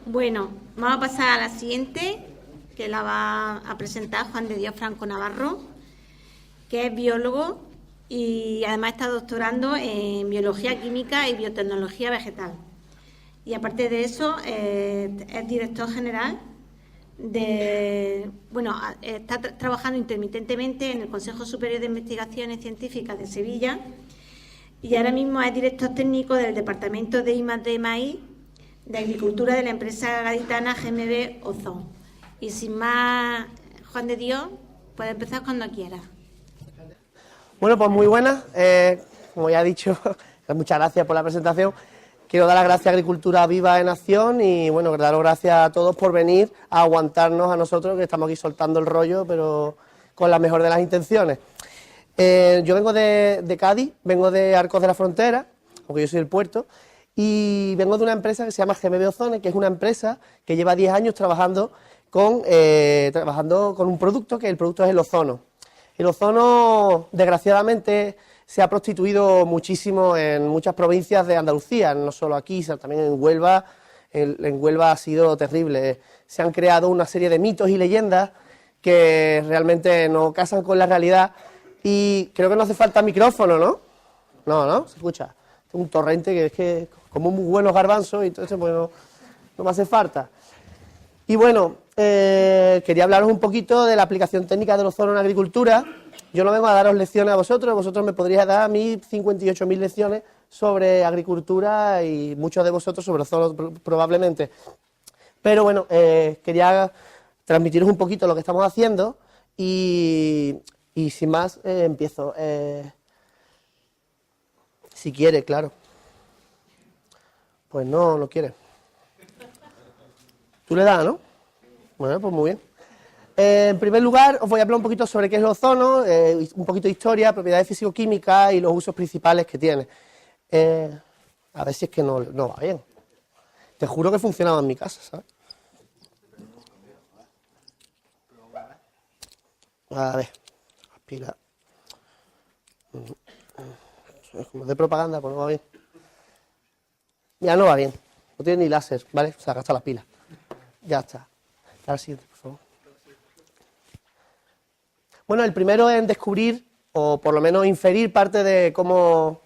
Bueno, vamos a pasar a la siguiente, que la va a presentar Juan de Dios Franco Navarro, que es biólogo y además está doctorando en biología química y biotecnología vegetal. Y aparte de eso, es director general está trabajando intermitentemente en el Consejo Superior de Investigaciones Científicas de Sevilla y ahora mismo es director técnico del Departamento de I+D Maíz de Agricultura de la empresa gaditana GMB Ozón. Y sin más, Juan de Dios, puede empezar cuando quiera. Bueno, pues muy buenas. Como ya he dicho, muchas gracias por la presentación. Quiero dar las gracias a Agricultura Viva en Acción y, bueno, daros gracias a todos por venir a aguantarnos a nosotros, que estamos aquí soltando el rollo, pero con la mejor de las intenciones. Yo vengo de Cádiz, vengo de Arcos de la Frontera, aunque yo soy del puerto, y vengo de una empresa que se llama GMB Ozone, que es una empresa que lleva 10 años trabajando con un producto, que el producto es el ozono. El ozono, desgraciadamente, se ha prostituido muchísimo en muchas provincias de Andalucía, no solo aquí, sino también en Huelva. En Huelva ha sido terrible. Se han creado una serie de mitos y leyendas que realmente no casan con la realidad y creo que no hace falta micrófono, ¿no? No, se escucha. Es un torrente que es que como muy buenos garbanzos y entonces pues no me hace falta. Y bueno, quería hablaros un poquito de la aplicación técnica del ozono en agricultura. Yo no vengo a daros lecciones a vosotros me podríais dar a mí 58.000 lecciones sobre agricultura y muchos de vosotros sobre ozono probablemente. Pero bueno, quería transmitiros un poquito lo que estamos haciendo y sin más empiezo. Si quiere, claro. Pues no quiere. Tú le das, ¿no? Bueno, pues muy bien. En primer lugar, os voy a hablar un poquito sobre qué es el ozono, un poquito de historia, propiedades físico-químicas y los usos principales que tiene. A ver si es que no va bien. Te juro que funcionaba en mi casa, ¿sabes? A ver, las pilas. Es como de propaganda, pues no va bien. Ya no va bien. No tiene ni láser, ¿vale? Se ha gastado las pilas. Ya está. Al siguiente, por favor. Bueno, el primero en descubrir, o por lo menos inferir parte de cómo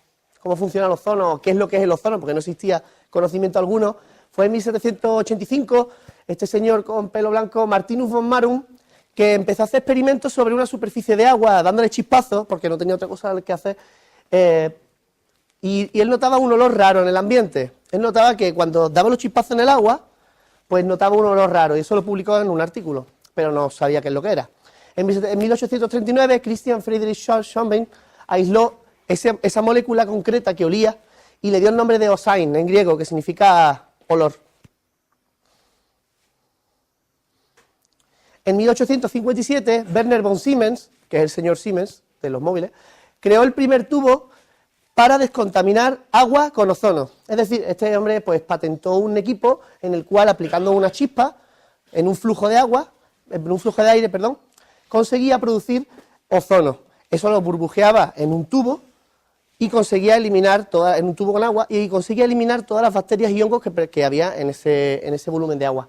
funciona el ozono, qué es lo que es el ozono, porque no existía conocimiento alguno, fue en 1785, este señor con pelo blanco, Martinus von Marum, que empezó a hacer experimentos sobre una superficie de agua, dándole chispazos, porque no tenía otra cosa que hacer, y él notaba un olor raro en el ambiente. Él notaba que cuando daba los chispazos en el agua, pues notaba un olor raro, y eso lo publicó en un artículo, pero no sabía qué es lo que era. En 1839, Christian Friedrich Schonbein aisló esa molécula concreta que olía y le dio el nombre de ozain, en griego, que significa olor. En 1857, Werner von Siemens, que es el señor Siemens de los móviles, creó el primer tubo para descontaminar agua con ozono. Es decir, este hombre pues patentó un equipo en el cual, aplicando una chispa en un flujo de aire, conseguía producir ozono. Eso lo burbujeaba en un tubo y conseguía eliminar en un tubo con agua y conseguía eliminar todas las bacterias y hongos que había en ese volumen de agua.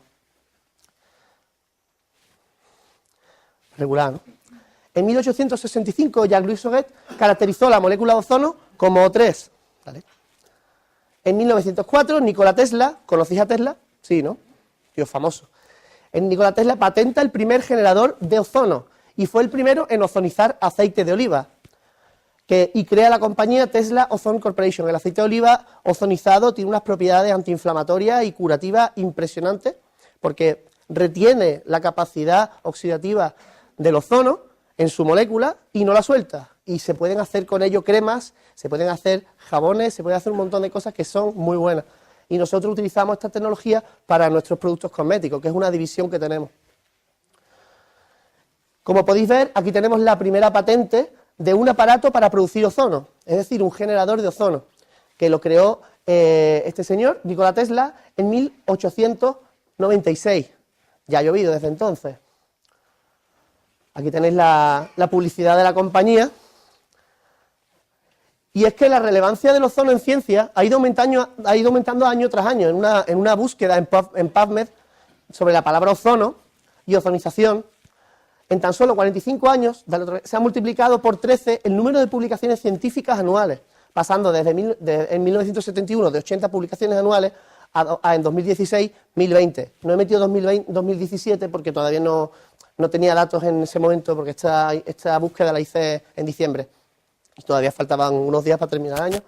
Regular, ¿no? En 1865, Jacques-Louis Sauret caracterizó la molécula de ozono como O3. ¿Vale? En 1904, Nikola Tesla, ¿conocéis a Tesla? Sí, ¿no? Tío famoso. Nikola Tesla patenta el primer generador de ozono y fue el primero en ozonizar aceite de oliva. Y crea la compañía Tesla Ozone Corporation. El aceite de oliva ozonizado tiene unas propiedades antiinflamatorias y curativas impresionantes porque retiene la capacidad oxidativa del ozono en su molécula y no la suelta. Y se pueden hacer con ello cremas, se pueden hacer jabones, se pueden hacer un montón de cosas que son muy buenas. Y nosotros utilizamos esta tecnología para nuestros productos cosméticos, que es una división que tenemos. Como podéis ver, aquí tenemos la primera patente de un aparato para producir ozono, es decir, un generador de ozono, que lo creó este señor, Nikola Tesla, en 1896. Ya ha llovido desde entonces. Aquí tenéis la publicidad de la compañía. Y es que la relevancia del ozono en ciencia ha ido aumentando año tras año. En una búsqueda en PubMed sobre la palabra ozono y ozonización, en tan solo 45 años se ha multiplicado por 13 el número de publicaciones científicas anuales, pasando en 1971 de 80 publicaciones anuales a en 2016, 1020. No he metido 2017 porque todavía no tenía datos en ese momento, porque esta búsqueda la hice en diciembre. Y todavía faltaban unos días para terminar el año.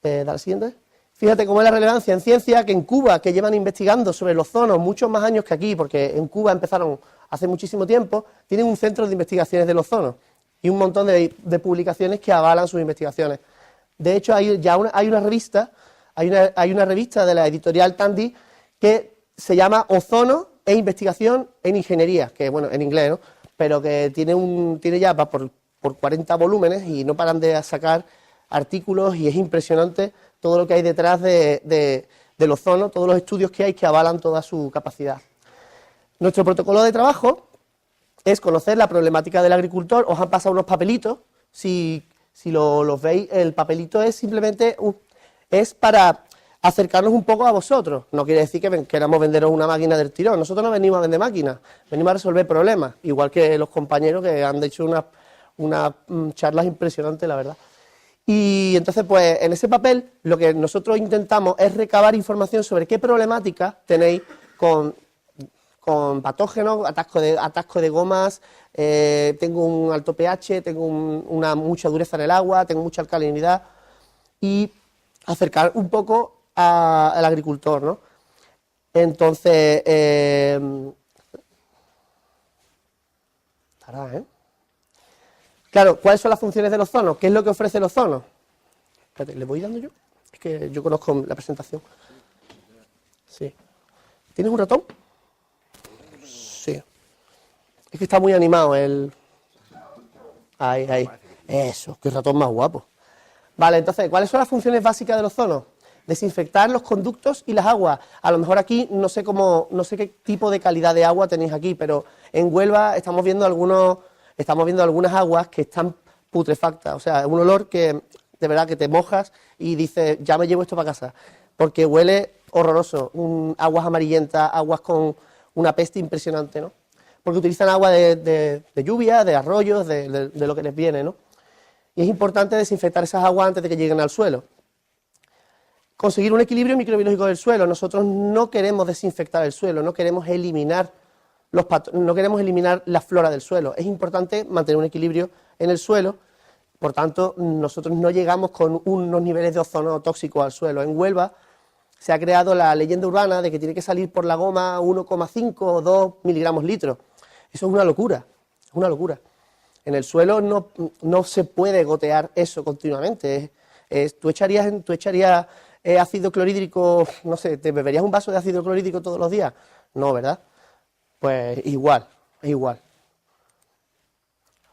Dale la siguiente. Fíjate cómo es la relevancia en ciencia, que en Cuba, que llevan investigando sobre el ozono muchos más años que aquí, porque en Cuba empezaron hace muchísimo tiempo, tienen un centro de investigaciones del ozono y un montón de publicaciones que avalan sus investigaciones. De hecho, hay una revista de la editorial Tandy que se llama Ozono e Investigación en Ingeniería, que bueno, en inglés, ¿no? Pero que tiene ya por 40 volúmenes y no paran de sacar artículos, y es impresionante todo lo que hay detrás del ozono, todos los estudios que hay que avalan toda su capacidad. Nuestro protocolo de trabajo es conocer la problemática del agricultor. Os han pasado unos papelitos, si los veis, el papelito es simplemente es para acercarnos un poco a vosotros. No quiere decir que queramos venderos una máquina del tirón. Nosotros no venimos a vender máquinas, venimos a resolver problemas, igual que los compañeros que han hecho unas charlas impresionantes, la verdad. Y entonces, pues, en ese papel lo que nosotros intentamos es recabar información sobre qué problemática tenéis con patógenos, atasco de gomas, tengo un alto pH, tengo mucha dureza en el agua, tengo mucha alcalinidad, y acercar un poco al agricultor, ¿no? Entonces, claro, ¿cuáles son las funciones del ozono? ¿Qué es lo que ofrece el ozono? Espérate, ¿le voy dando yo? Es que yo conozco la presentación. Sí. ¿Tienes un ratón? Sí. Es que está muy animado el... Ahí. Eso, qué ratón más guapo. Vale, entonces, ¿cuáles son las funciones básicas del ozono? Desinfectar los conductos y las aguas. A lo mejor aquí no sé qué tipo de calidad de agua tenéis aquí, pero en Huelva estamos viendo algunas aguas que están putrefactas. O sea, un olor que de verdad que te mojas y dices, ya me llevo esto para casa, porque huele horroroso. Aguas amarillentas, aguas con una peste impresionante, ¿no? Porque utilizan agua de lluvia, de arroyos, de lo que les viene, ¿no? Y es importante desinfectar esas aguas antes de que lleguen al suelo. Conseguir un equilibrio microbiológico del suelo. Nosotros no queremos desinfectar el suelo, no queremos eliminar la flora del suelo. Es importante mantener un equilibrio en el suelo. Por tanto, nosotros no llegamos con unos niveles de ozono tóxico al suelo. En Huelva se ha creado la leyenda urbana de que tiene que salir por la goma 1,5 o 2 miligramos litro. Eso es una locura, es una locura. En el suelo no se puede gotear eso continuamente. Tú echarías ácido clorhídrico, no sé, ¿te beberías un vaso de ácido clorhídrico todos los días? No, ¿verdad? Pues es igual.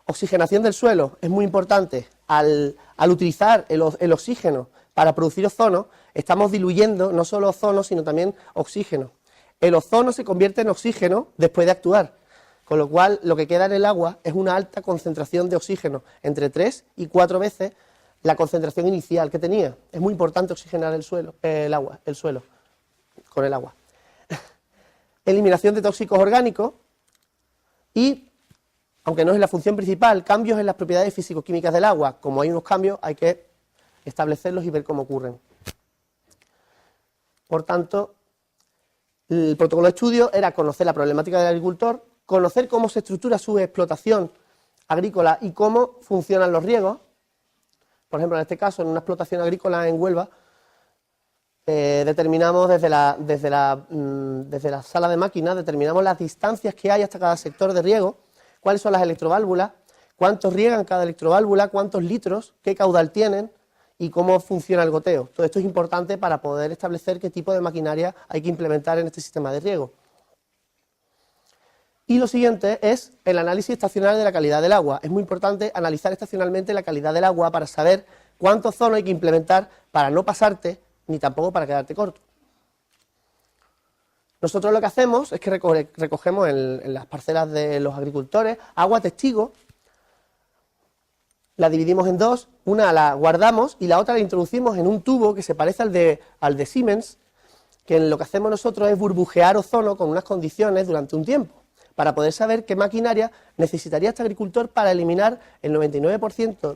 Oxigenación del suelo es muy importante. Al utilizar el oxígeno para producir ozono, estamos diluyendo no solo ozono, sino también oxígeno. El ozono se convierte en oxígeno después de actuar, con lo cual lo que queda en el agua es una alta concentración de oxígeno, entre 3 y 4 veces la concentración inicial que tenía. Es muy importante oxigenar el suelo con el agua. Eliminación de tóxicos orgánicos y, aunque no es la función principal, cambios en las propiedades físico-químicas del agua. Como hay unos cambios, hay que establecerlos y ver cómo ocurren. Por tanto, el protocolo de estudio era conocer la problemática del agricultor, conocer cómo se estructura su explotación agrícola y cómo funcionan los riegos. Por ejemplo, en este caso, en una explotación agrícola en Huelva, determinamos desde la sala de máquinas, determinamos las distancias que hay hasta cada sector de riego, cuáles son las electroválvulas, cuántos riegan cada electroválvula, cuántos litros, qué caudal tienen y cómo funciona el goteo. Todo esto es importante para poder establecer qué tipo de maquinaria hay que implementar en este sistema de riego. Y lo siguiente es el análisis estacional de la calidad del agua. Es muy importante analizar estacionalmente la calidad del agua para saber cuánto ozono hay que implementar para no pasarte ni tampoco para quedarte corto. Nosotros lo que hacemos es que recogemos en las parcelas de los agricultores agua testigo la dividimos en dos, una la guardamos y la otra la introducimos en un tubo que se parece al de Siemens, que lo que hacemos nosotros es burbujear ozono con unas condiciones durante un tiempo, para poder saber qué maquinaria necesitaría este agricultor para eliminar el 99%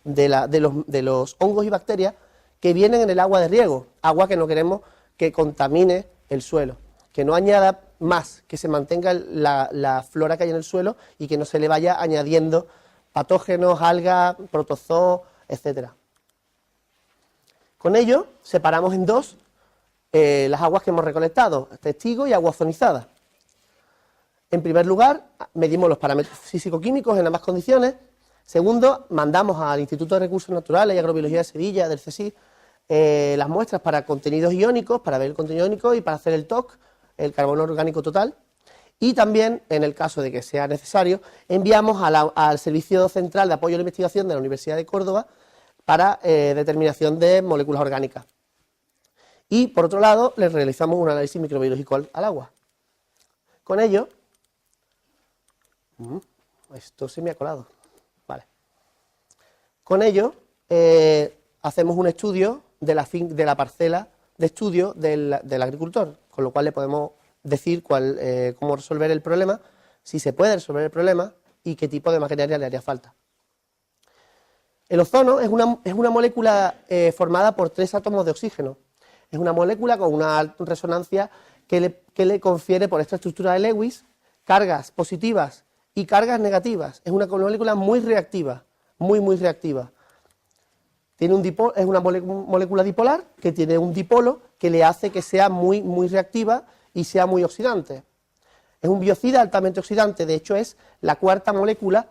de los hongos y bacterias que vienen en el agua de riego, agua que no queremos que contamine el suelo, que no añada más, que se mantenga la flora que hay en el suelo y que no se le vaya añadiendo patógenos, algas, protozoos, etcétera. Con ello separamos en dos las aguas que hemos recolectado, testigo y agua ozonizada. En primer lugar, medimos los parámetros físico-químicos en ambas condiciones. Segundo, mandamos al Instituto de Recursos Naturales y Agrobiología de Sevilla, del CSIC, las muestras para contenidos iónicos, para ver el contenido iónico y para hacer el TOC, el carbono orgánico total. Y también, en el caso de que sea necesario, enviamos al Servicio Central de Apoyo a la Investigación de la Universidad de Córdoba para determinación de moléculas orgánicas. Y, por otro lado, les realizamos un análisis microbiológico al agua. Con ello, esto se me ha colado. Vale. Con ello, hacemos un estudio de la parcela de estudio del agricultor, con lo cual le podemos decir cómo resolver el problema, si se puede resolver el problema y qué tipo de maquinaria le haría falta. El ozono es una molécula formada por 3 átomos de oxígeno. Es una molécula con una resonancia que le confiere, por esta estructura de Lewis, cargas positivas y cargas negativas. Es una molécula muy reactiva, muy reactiva. Es una molécula dipolar que tiene un dipolo que le hace que sea muy reactiva y sea muy oxidante. Es un biocida altamente oxidante, de hecho es la cuarta molécula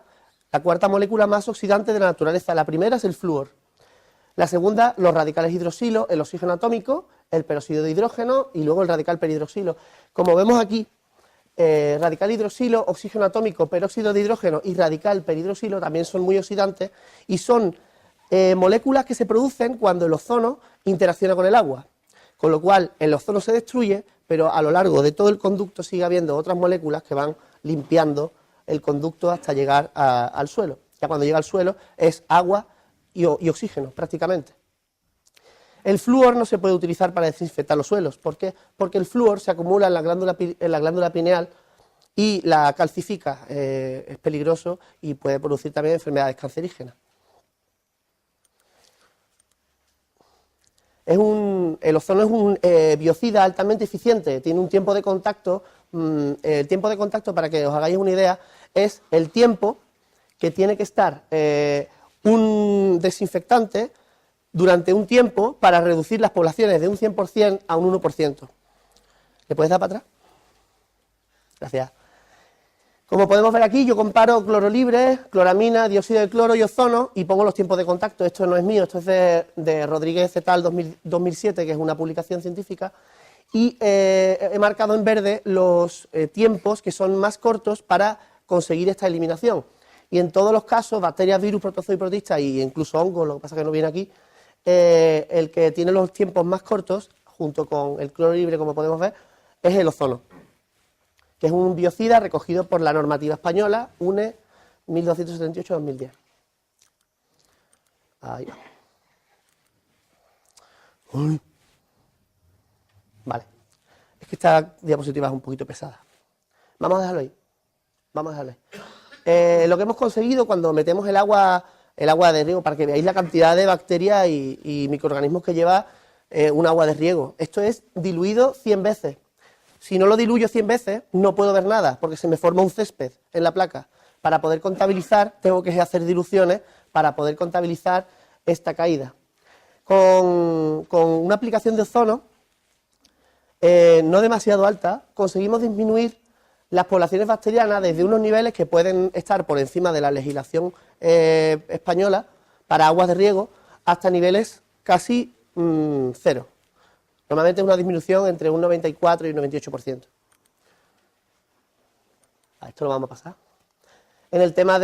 más oxidante de la naturaleza. La primera es el flúor. La segunda, los radicales hidroxilo, el oxígeno atómico, el peróxido de hidrógeno y luego el radical perhidroxilo. Como vemos aquí, radical hidroxilo, oxígeno atómico, peróxido de hidrógeno y radical perhidroxilo también son muy oxidantes y son moléculas que se producen cuando el ozono interacciona con el agua. Con lo cual, el ozono se destruye, pero a lo largo de todo el conducto sigue habiendo otras moléculas que van limpiando el conducto hasta llegar al suelo. Ya cuando llega al suelo es agua y oxígeno, prácticamente. El flúor no se puede utilizar para desinfectar los suelos. ¿Por qué? Porque el flúor se acumula en la glándula pineal y la calcifica. Es peligroso y puede producir también enfermedades cancerígenas. El ozono es un biocida altamente eficiente, tiene un tiempo de contacto, el tiempo de contacto, para que os hagáis una idea, es el tiempo que tiene que estar un desinfectante durante un tiempo para reducir las poblaciones de un 100% a un 1%. ¿Le puedes dar para atrás? Gracias. Como podemos ver aquí, yo comparo cloro libre, cloramina, dióxido de cloro y ozono y pongo los tiempos de contacto. Esto no es mío, esto es de Rodríguez et al. 2007, que es una publicación científica, y he marcado en verde los tiempos que son más cortos para conseguir esta eliminación. Y en todos los casos, bacterias, virus, protozoos y protistas, e incluso hongos, lo que pasa es que no viene aquí, el que tiene los tiempos más cortos, junto con el cloro libre, como podemos ver, es el ozono, que es un biocida recogido por la normativa española UNE 1278-2010. Ahí va. Uy. Vale. Es que esta diapositiva es un poquito pesada. Vamos a dejarlo ahí. Lo que hemos conseguido cuando metemos el agua de riego, para que veáis la cantidad de bacterias y microorganismos que lleva un agua de riego. Esto es diluido 100 veces. Si no lo diluyo 100 veces, no puedo ver nada, porque se me forma un césped en la placa. Para poder contabilizar, tengo que hacer diluciones para poder contabilizar esta caída. Con una aplicación de ozono, no demasiado alta, conseguimos disminuir las poblaciones bacterianas desde unos niveles que pueden estar por encima de la legislación española para aguas de riego hasta niveles casi cero. Normalmente es una disminución entre un 94 y un 98%. Esto lo vamos a pasar. En el tema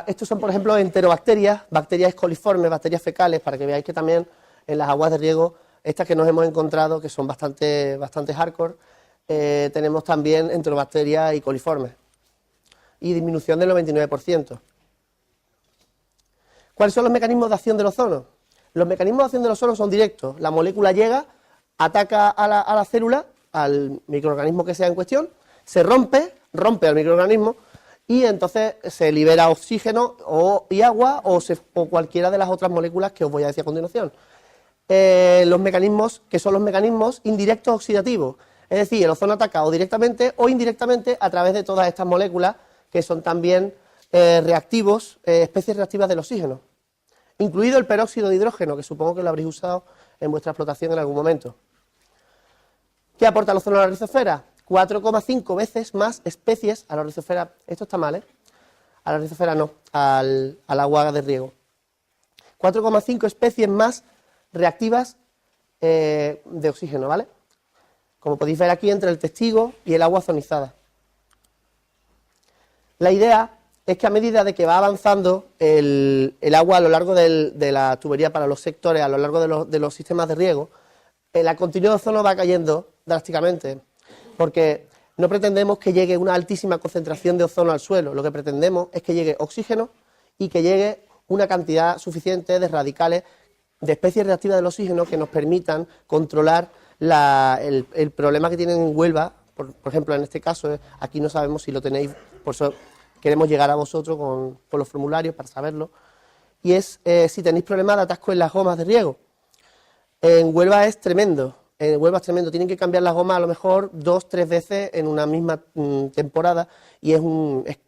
estos son, por ejemplo, enterobacterias, bacterias coliformes, bacterias fecales, para que veáis que también en las aguas de riego, estas que nos hemos encontrado, que son bastante hardcore, tenemos también enterobacterias y coliformes. Y disminución del 99%. ¿Cuáles son los mecanismos de acción del ozono? Los mecanismos de acción del ozono son directos. La molécula llega, ataca a la célula, al microorganismo que sea en cuestión, se rompe al microorganismo y entonces se libera oxígeno y agua o cualquiera de las otras moléculas que os voy a decir a continuación. Los mecanismos, que son los mecanismos indirectos oxidativos, es decir, el ozono ataca o directamente o indirectamente a través de todas estas moléculas que son también reactivos, especies reactivas del oxígeno, incluido el peróxido de hidrógeno, que supongo que lo habréis usado en vuestra explotación en algún momento. ¿Qué aporta el ozono a la rizosfera? 4,5 veces más especies a la rizosfera. Esto está mal, ¿eh? A la rizosfera no, al agua de riego. 4,5 especies más reactivas de oxígeno, ¿vale? Como podéis ver aquí entre el testigo y el agua ozonizada. La idea es que a medida de que va avanzando el agua a lo largo de la tubería para los sectores, a lo largo de los sistemas de riego, la continuidad de ozono va cayendo drásticamente, porque no pretendemos que llegue una altísima concentración de ozono al suelo, lo que pretendemos es que llegue oxígeno y que llegue una cantidad suficiente de radicales, de especies reactivas del oxígeno que nos permitan controlar el problema que tienen en Huelva. Por ejemplo, en este caso, aquí no sabemos si lo tenéis, por eso queremos llegar a vosotros con los formularios para saberlo, y es si tenéis problemas de atasco en las gomas de riego. En Huelva es tremendo, tienen que cambiar las gomas a lo mejor 2-3 veces en una misma temporada y es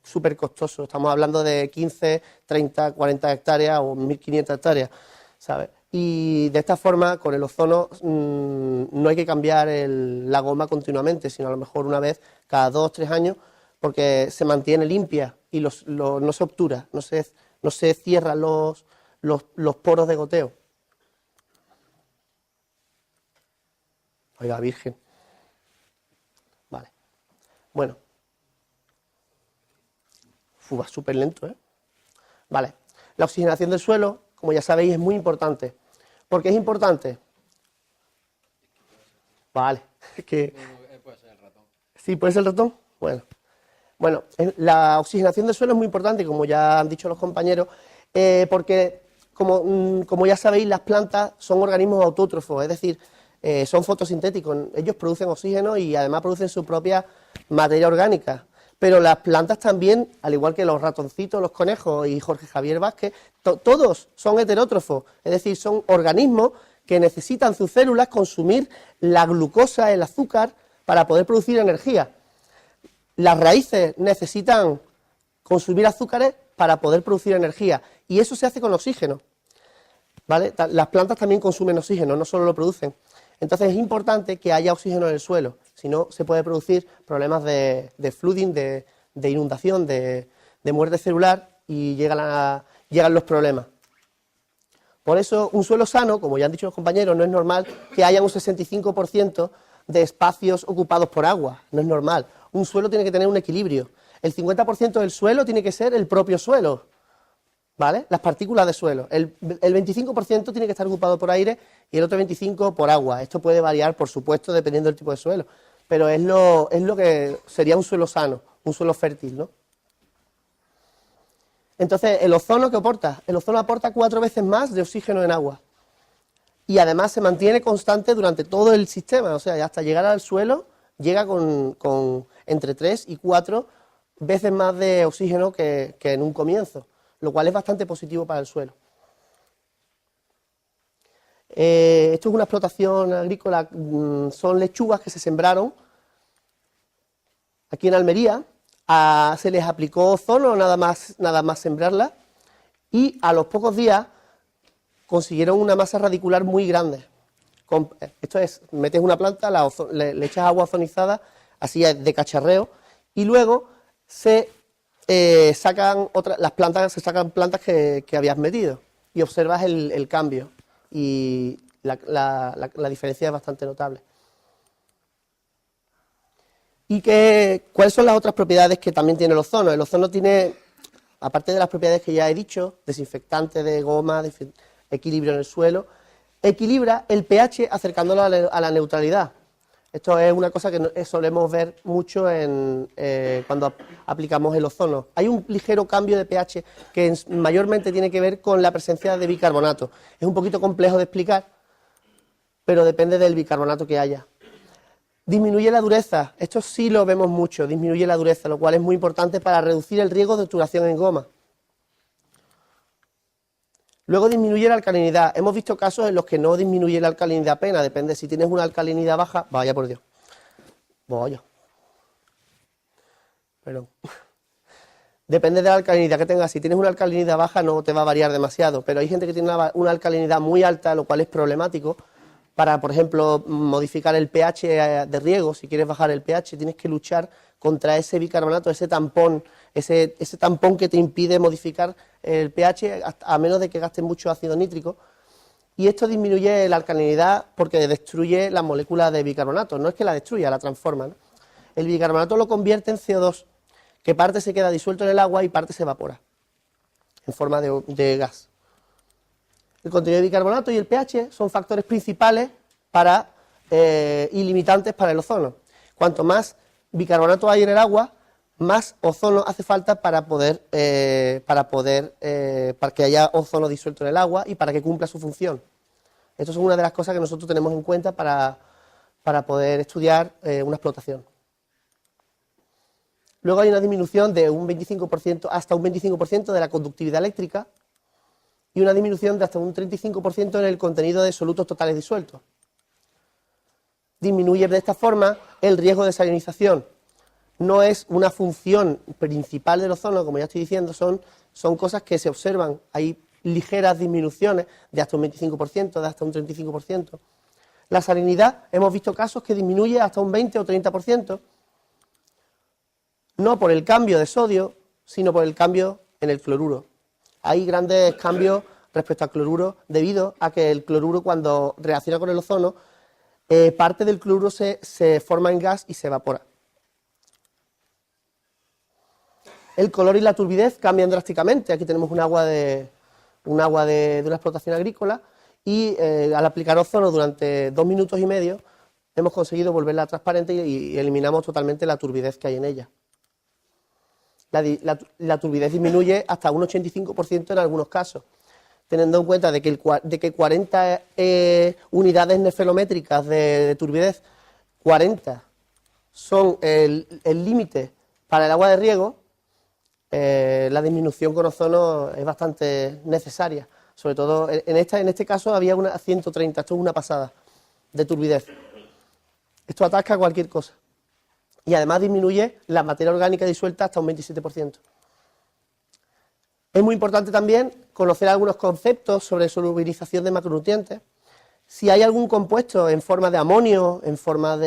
súper costoso, estamos hablando de 15, 30, 40 hectáreas o 1.500 hectáreas, ¿sabes? Y de esta forma, con el ozono, no hay que cambiar la goma continuamente, sino a lo mejor una vez cada 2-3 años, porque se mantiene limpia y no se obtura, no se cierran los poros de goteo. Oiga, virgen. Vale. Bueno. Va súper lento, ¿eh? Vale. La oxigenación del suelo, como ya sabéis, es muy importante. ¿Por qué es importante? Vale. Puede ser el ratón. ¿Sí, puede ser el ratón? Bueno, la oxigenación del suelo es muy importante, como ya han dicho los compañeros, porque, como ya sabéis, las plantas son organismos autótrofos, es decir, son fotosintéticos, ellos producen oxígeno y además producen su propia materia orgánica. Pero las plantas también, al igual que los ratoncitos, los conejos y Jorge Javier Vázquez, todos son heterótrofos, es decir, son organismos que necesitan sus células consumir la glucosa, el azúcar, para poder producir energía. Las raíces necesitan consumir azúcares para poder producir energía y eso se hace con oxígeno, ¿vale? Las plantas también consumen oxígeno, no solo lo producen. Entonces es importante que haya oxígeno en el suelo, si no se puede producir problemas de flooding, de inundación, de muerte celular y llegan los problemas. Por eso un suelo sano, como ya han dicho los compañeros, no es normal que haya un 65% de espacios ocupados por agua, no es normal. Un suelo tiene que tener un equilibrio. El 50% del suelo tiene que ser el propio suelo, ¿vale? Las partículas de suelo. El 25% tiene que estar ocupado por aire y el otro 25% por agua. Esto puede variar, por supuesto, dependiendo del tipo de suelo, pero es lo que sería un suelo sano, un suelo fértil, ¿no? Entonces, ¿el ozono qué aporta? El ozono aporta 4 veces más de oxígeno en agua. Y además se mantiene constante durante todo el sistema, o sea, hasta llegar al suelo llega con entre 3 y 4 veces más de oxígeno que en un comienzo, lo cual es bastante positivo para el suelo. Esto es una explotación agrícola, son lechugas que se sembraron aquí en Almería, se les aplicó ozono nada más sembrarlas y a los pocos días consiguieron una masa radicular muy grande. Esto es, metes una planta, le echas agua ozonizada, así de cacharreo, y luego se sacan plantas que habías metido y observas el cambio y la diferencia es bastante notable. ¿Y cuáles son las otras propiedades que también tiene el ozono? El ozono tiene, aparte de las propiedades que ya he dicho, desinfectante de goma, equilibrio en el suelo, equilibra el pH acercándolo a la neutralidad. Esto es una cosa que solemos ver mucho cuando aplicamos el ozono. Hay un ligero cambio de pH que mayormente tiene que ver con la presencia de bicarbonato. Es un poquito complejo de explicar, pero depende del bicarbonato que haya. Disminuye la dureza, esto sí lo vemos mucho, disminuye la dureza, lo cual es muy importante para reducir el riesgo de obturación en goma. Luego disminuye la alcalinidad. Hemos visto casos en los que no disminuye la alcalinidad apenas, depende si tienes una alcalinidad baja, vaya por Dios. Vaya. Perdón. Depende de la alcalinidad que tengas. Si tienes una alcalinidad baja no te va a variar demasiado, pero hay gente que tiene una alcalinidad muy alta, lo cual es problemático. Para, por ejemplo, modificar el pH de riego, si quieres bajar el pH, tienes que luchar contra ese bicarbonato, ese tampón que te impide modificar el pH a menos de que gastes mucho ácido nítrico. Y esto disminuye la alcalinidad porque destruye las moléculas de bicarbonato. No es que la destruya, la transforma, ¿no? El bicarbonato lo convierte en CO2, que parte se queda disuelto en el agua y parte se evapora en forma de gas. El contenido de bicarbonato y el pH son factores principales y limitantes para el ozono. Cuanto más bicarbonato hay en el agua, más ozono hace falta para que haya ozono disuelto en el agua y para que cumpla su función. Esto es una de las cosas que nosotros tenemos en cuenta para poder estudiar una explotación. Luego hay una disminución de un 25% hasta un 25% de la conductividad eléctrica y una disminución de hasta un 35% en el contenido de solutos totales disueltos. Disminuye de esta forma el riesgo de salinización. No es una función principal del ozono, como ya estoy diciendo, son cosas que se observan. Hay ligeras disminuciones de hasta un 25%, de hasta un 35%. La salinidad, hemos visto casos que disminuye hasta un 20 o 30%, no por el cambio de sodio, sino por el cambio en el cloruro. Hay grandes cambios respecto al cloruro debido a que el cloruro, cuando reacciona con el ozono, parte del cloruro se forma en gas y se evapora. El color y la turbidez cambian drásticamente. Aquí tenemos un agua de una explotación agrícola y al aplicar ozono durante 2 minutos y medio hemos conseguido volverla transparente y eliminamos totalmente la turbidez que hay en ella. La turbidez disminuye hasta un 85% en algunos casos, teniendo en cuenta de que 40 unidades nefelométricas de turbidez, 40 son el límite para el agua de riego. La disminución con ozono es bastante necesaria, sobre todo en este caso había una 130, esto es una pasada de turbidez. Esto ataca a cualquier cosa y además disminuye la materia orgánica disuelta hasta un 27%. Es muy importante también conocer algunos conceptos sobre solubilización de macronutrientes. Si hay algún compuesto en forma de amonio, en forma por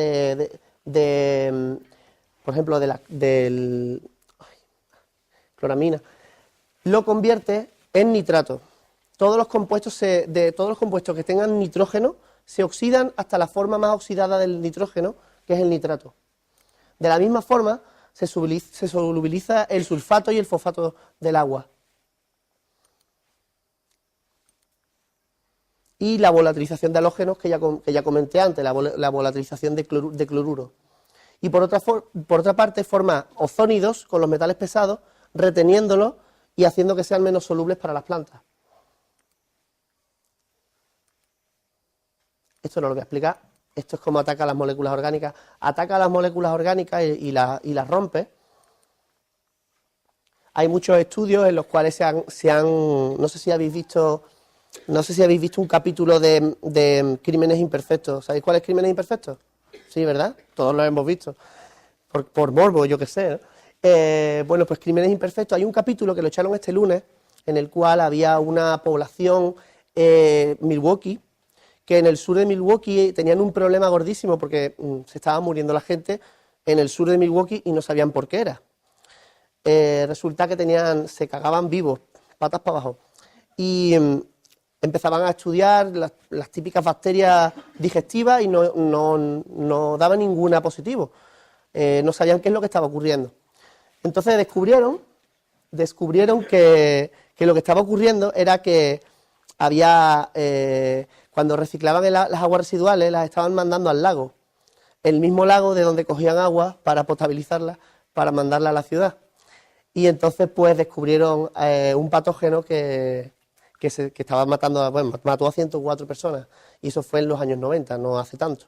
ejemplo, cloramina, lo convierte en nitrato. Todos los compuestos que tengan nitrógeno se oxidan hasta la forma más oxidada del nitrógeno, que es el nitrato. De la misma forma, se solubiliza el sulfato y el fosfato del agua. Y la volatilización de halógenos que ya comenté antes, la volatilización de cloruro. Y por otra parte, forma ozónidos con los metales pesados, reteniéndolos y haciendo que sean menos solubles para las plantas. Esto no lo voy a explicar. Esto es cómo ataca a las moléculas orgánicas. Ataca a las moléculas orgánicas y las rompe. Hay muchos estudios en los cuales no sé si habéis visto un capítulo de Crímenes Imperfectos. ¿Sabéis cuál es Crímenes Imperfectos? Sí, ¿verdad? Todos lo hemos visto. Por morbo, yo qué sé. Bueno, pues Crímenes Imperfectos. Hay un capítulo que lo echaron este lunes, en el cual había una población Milwaukee, que en el sur de Milwaukee tenían un problema gordísimo porque se estaba muriendo la gente en el sur de Milwaukee y no sabían por qué era. Resulta que se cagaban vivos, patas para abajo. Y empezaban a estudiar las típicas bacterias digestivas y no daban ninguna positivo. No sabían qué es lo que estaba ocurriendo. Entonces descubrieron que lo que estaba ocurriendo era que había, cuando reciclaban las aguas residuales, las estaban mandando al lago. el mismo lago de donde cogían agua para potabilizarla, para mandarla a la ciudad. Y entonces pues descubrieron un patógeno que estaba matando, bueno, mató a 104 personas, y eso fue en los años 90, no hace tanto.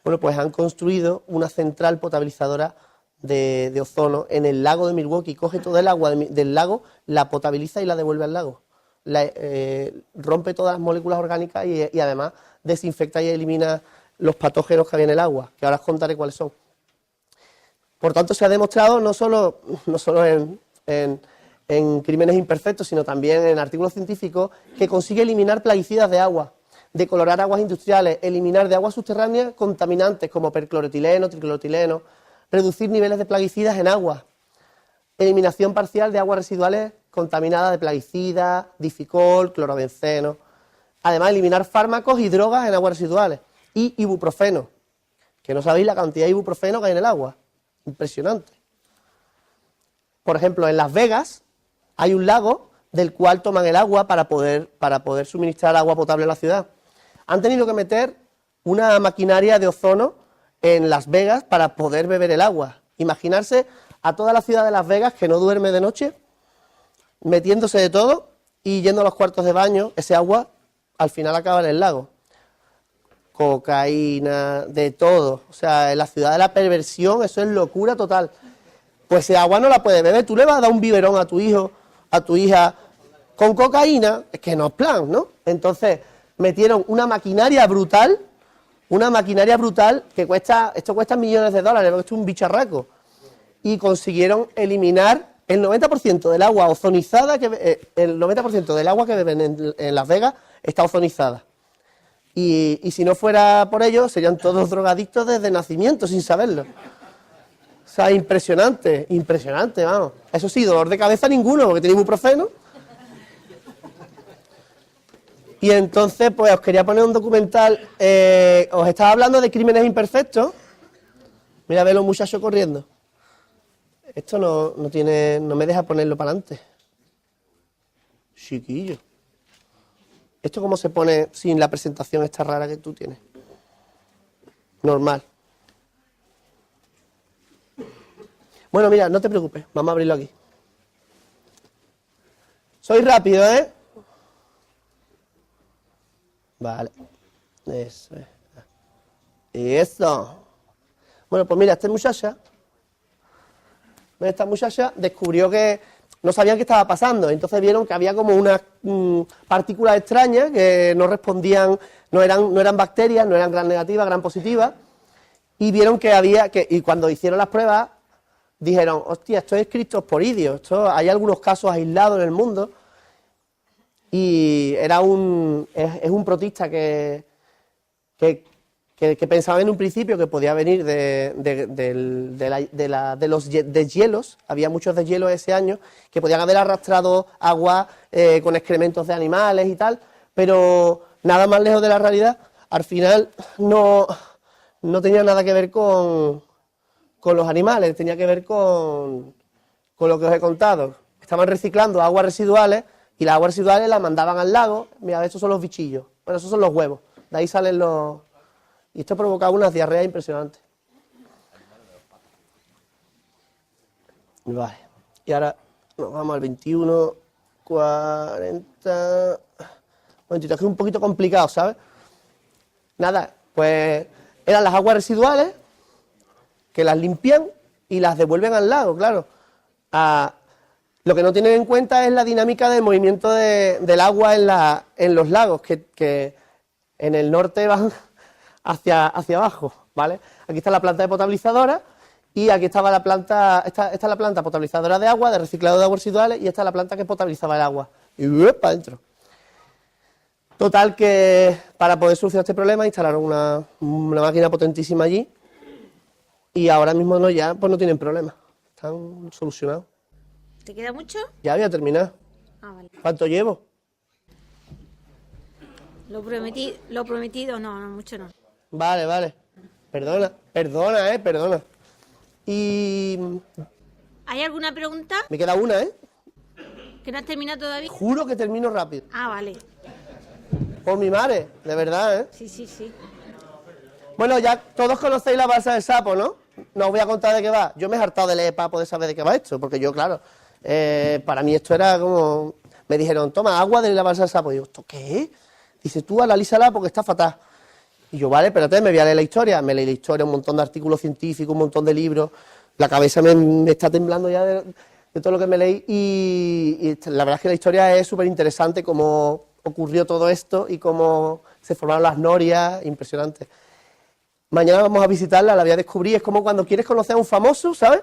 Bueno, pues han construido una central potabilizadora de ozono en el lago de Milwaukee. Coge todo el agua del lago, la potabiliza y la devuelve al lago. Rompe todas las moléculas orgánicas y además desinfecta y elimina los patógenos que había en el agua, que ahora os contaré cuáles son. Por tanto, se ha demostrado no solo en crímenes imperfectos, sino también en artículos científicos, que consigue eliminar plaguicidas de agua, decolorar aguas industriales, eliminar de aguas subterráneas contaminantes como percloretileno, tricloretileno, reducir niveles de plaguicidas en agua, eliminación parcial de aguas residuales contaminadas de plaguicidas, dificol, clorobenceno. Además, eliminar fármacos y drogas en aguas residuales. Y ibuprofeno, que no sabéis la cantidad de ibuprofeno que hay en el agua. Impresionante. Por ejemplo, en Las Vegas hay un lago del cual toman el agua para poder suministrar agua potable a la ciudad. Han tenido que meter una maquinaria de ozono en Las Vegas para poder beber el agua. Imaginarse a toda la ciudad de Las Vegas que no duerme de noche, metiéndose de todo y yendo a los cuartos de baño, ese agua al final acaba en el lago. Cocaína, de todo. O sea, en la ciudad de la perversión, eso es locura total. Pues ese agua no la puedes beber. Tú le vas a dar un biberón a tu hijo, a tu hija, con cocaína, es que no es plan, ¿no? Entonces, metieron una maquinaria brutal que esto cuesta millones de dólares, porque esto es un bicharraco. Y consiguieron eliminar el 90% del agua ozonizada, el 90% del agua que beben en Las Vegas está ozonizada. Y si no fuera por ello, serían todos drogadictos desde nacimiento, sin saberlo. O sea, impresionante, vamos. Eso sí, dolor de cabeza ninguno, porque tiene ibuprofeno. Y entonces, pues os quería poner un documental. Os estaba hablando de crímenes imperfectos. Mira, ve los muchachos corriendo. Esto no me deja ponerlo para adelante. Chiquillo. ¿Esto cómo se pone sin la presentación esta rara que tú tienes? Normal. Bueno, mira, no te preocupes, vamos a abrirlo aquí. Soy rápido, ¿eh? Vale. Eso es. Eso. Bueno, pues mira, esta muchacha descubrió que no sabían qué estaba pasando, entonces vieron que había como unas partículas extrañas que no respondían, no eran bacterias, no eran gran negativas, gran positivas, y vieron y cuando hicieron las pruebas, dijeron, hostia, esto es criptosporidio, hay algunos casos aislados en el mundo, y es un protista que pensaba en un principio que podía venir de los deshielos, había muchos deshielos ese año, que podían haber arrastrado agua con excrementos de animales y tal, pero nada más lejos de la realidad. Al final no tenía nada que ver con los animales, tenía que ver con lo que os he contado. Estaban reciclando aguas residuales y las aguas residuales las mandaban al lago. Mira, estos son los bichillos, bueno, esos son los huevos, de ahí salen los... Y esto provocaba unas diarreas impresionantes. Vale. Y ahora nos vamos al 21, 40... Momentito, es que es un poquito complicado, ¿sabes? Nada, pues eran las aguas residuales que las limpian y las devuelven al lago, claro. Lo que no tienen en cuenta es la dinámica del movimiento del agua en los lagos, que en el norte van hacia abajo, ¿vale? Aquí está la planta de potabilizadora y aquí estaba la planta, esta es la planta potabilizadora de agua, de reciclado de aguas residuales, y esta es la planta que potabilizaba el agua. Y para adentro. Total que para poder solucionar este problema instalaron una máquina potentísima allí y ahora mismo ya pues no tienen problema, están solucionados. ¿Te queda mucho? Ya voy a terminar. Ah, vale. ¿Cuánto llevo? Lo prometido, no, mucho no. Vale. Perdona. Y... ¿Hay alguna pregunta? Me queda una, ¿eh? ¿Que no has terminado todavía? Juro que termino rápido. Ah, vale. Por mi madre, de verdad, ¿eh? Sí. Bueno, ya todos conocéis la balsa del sapo, ¿no? No os voy a contar de qué va. Yo me he hartado de leer para poder saber de qué va esto, porque yo, claro, para mí esto era como... Me dijeron, toma, agua de la balsa del sapo. Y yo, ¿esto qué es? Dice, tú analízala porque está fatal. Y yo, vale, espérate, me voy a leer la historia. Me leí la historia, un montón de artículos científicos, un montón de libros. La cabeza me está temblando ya de todo lo que me leí. Y la verdad es que la historia es súper interesante, cómo ocurrió todo esto y cómo se formaron las norias, impresionante. Mañana vamos a visitarla, la voy a descubrir. Es como cuando quieres conocer a un famoso, ¿sabes?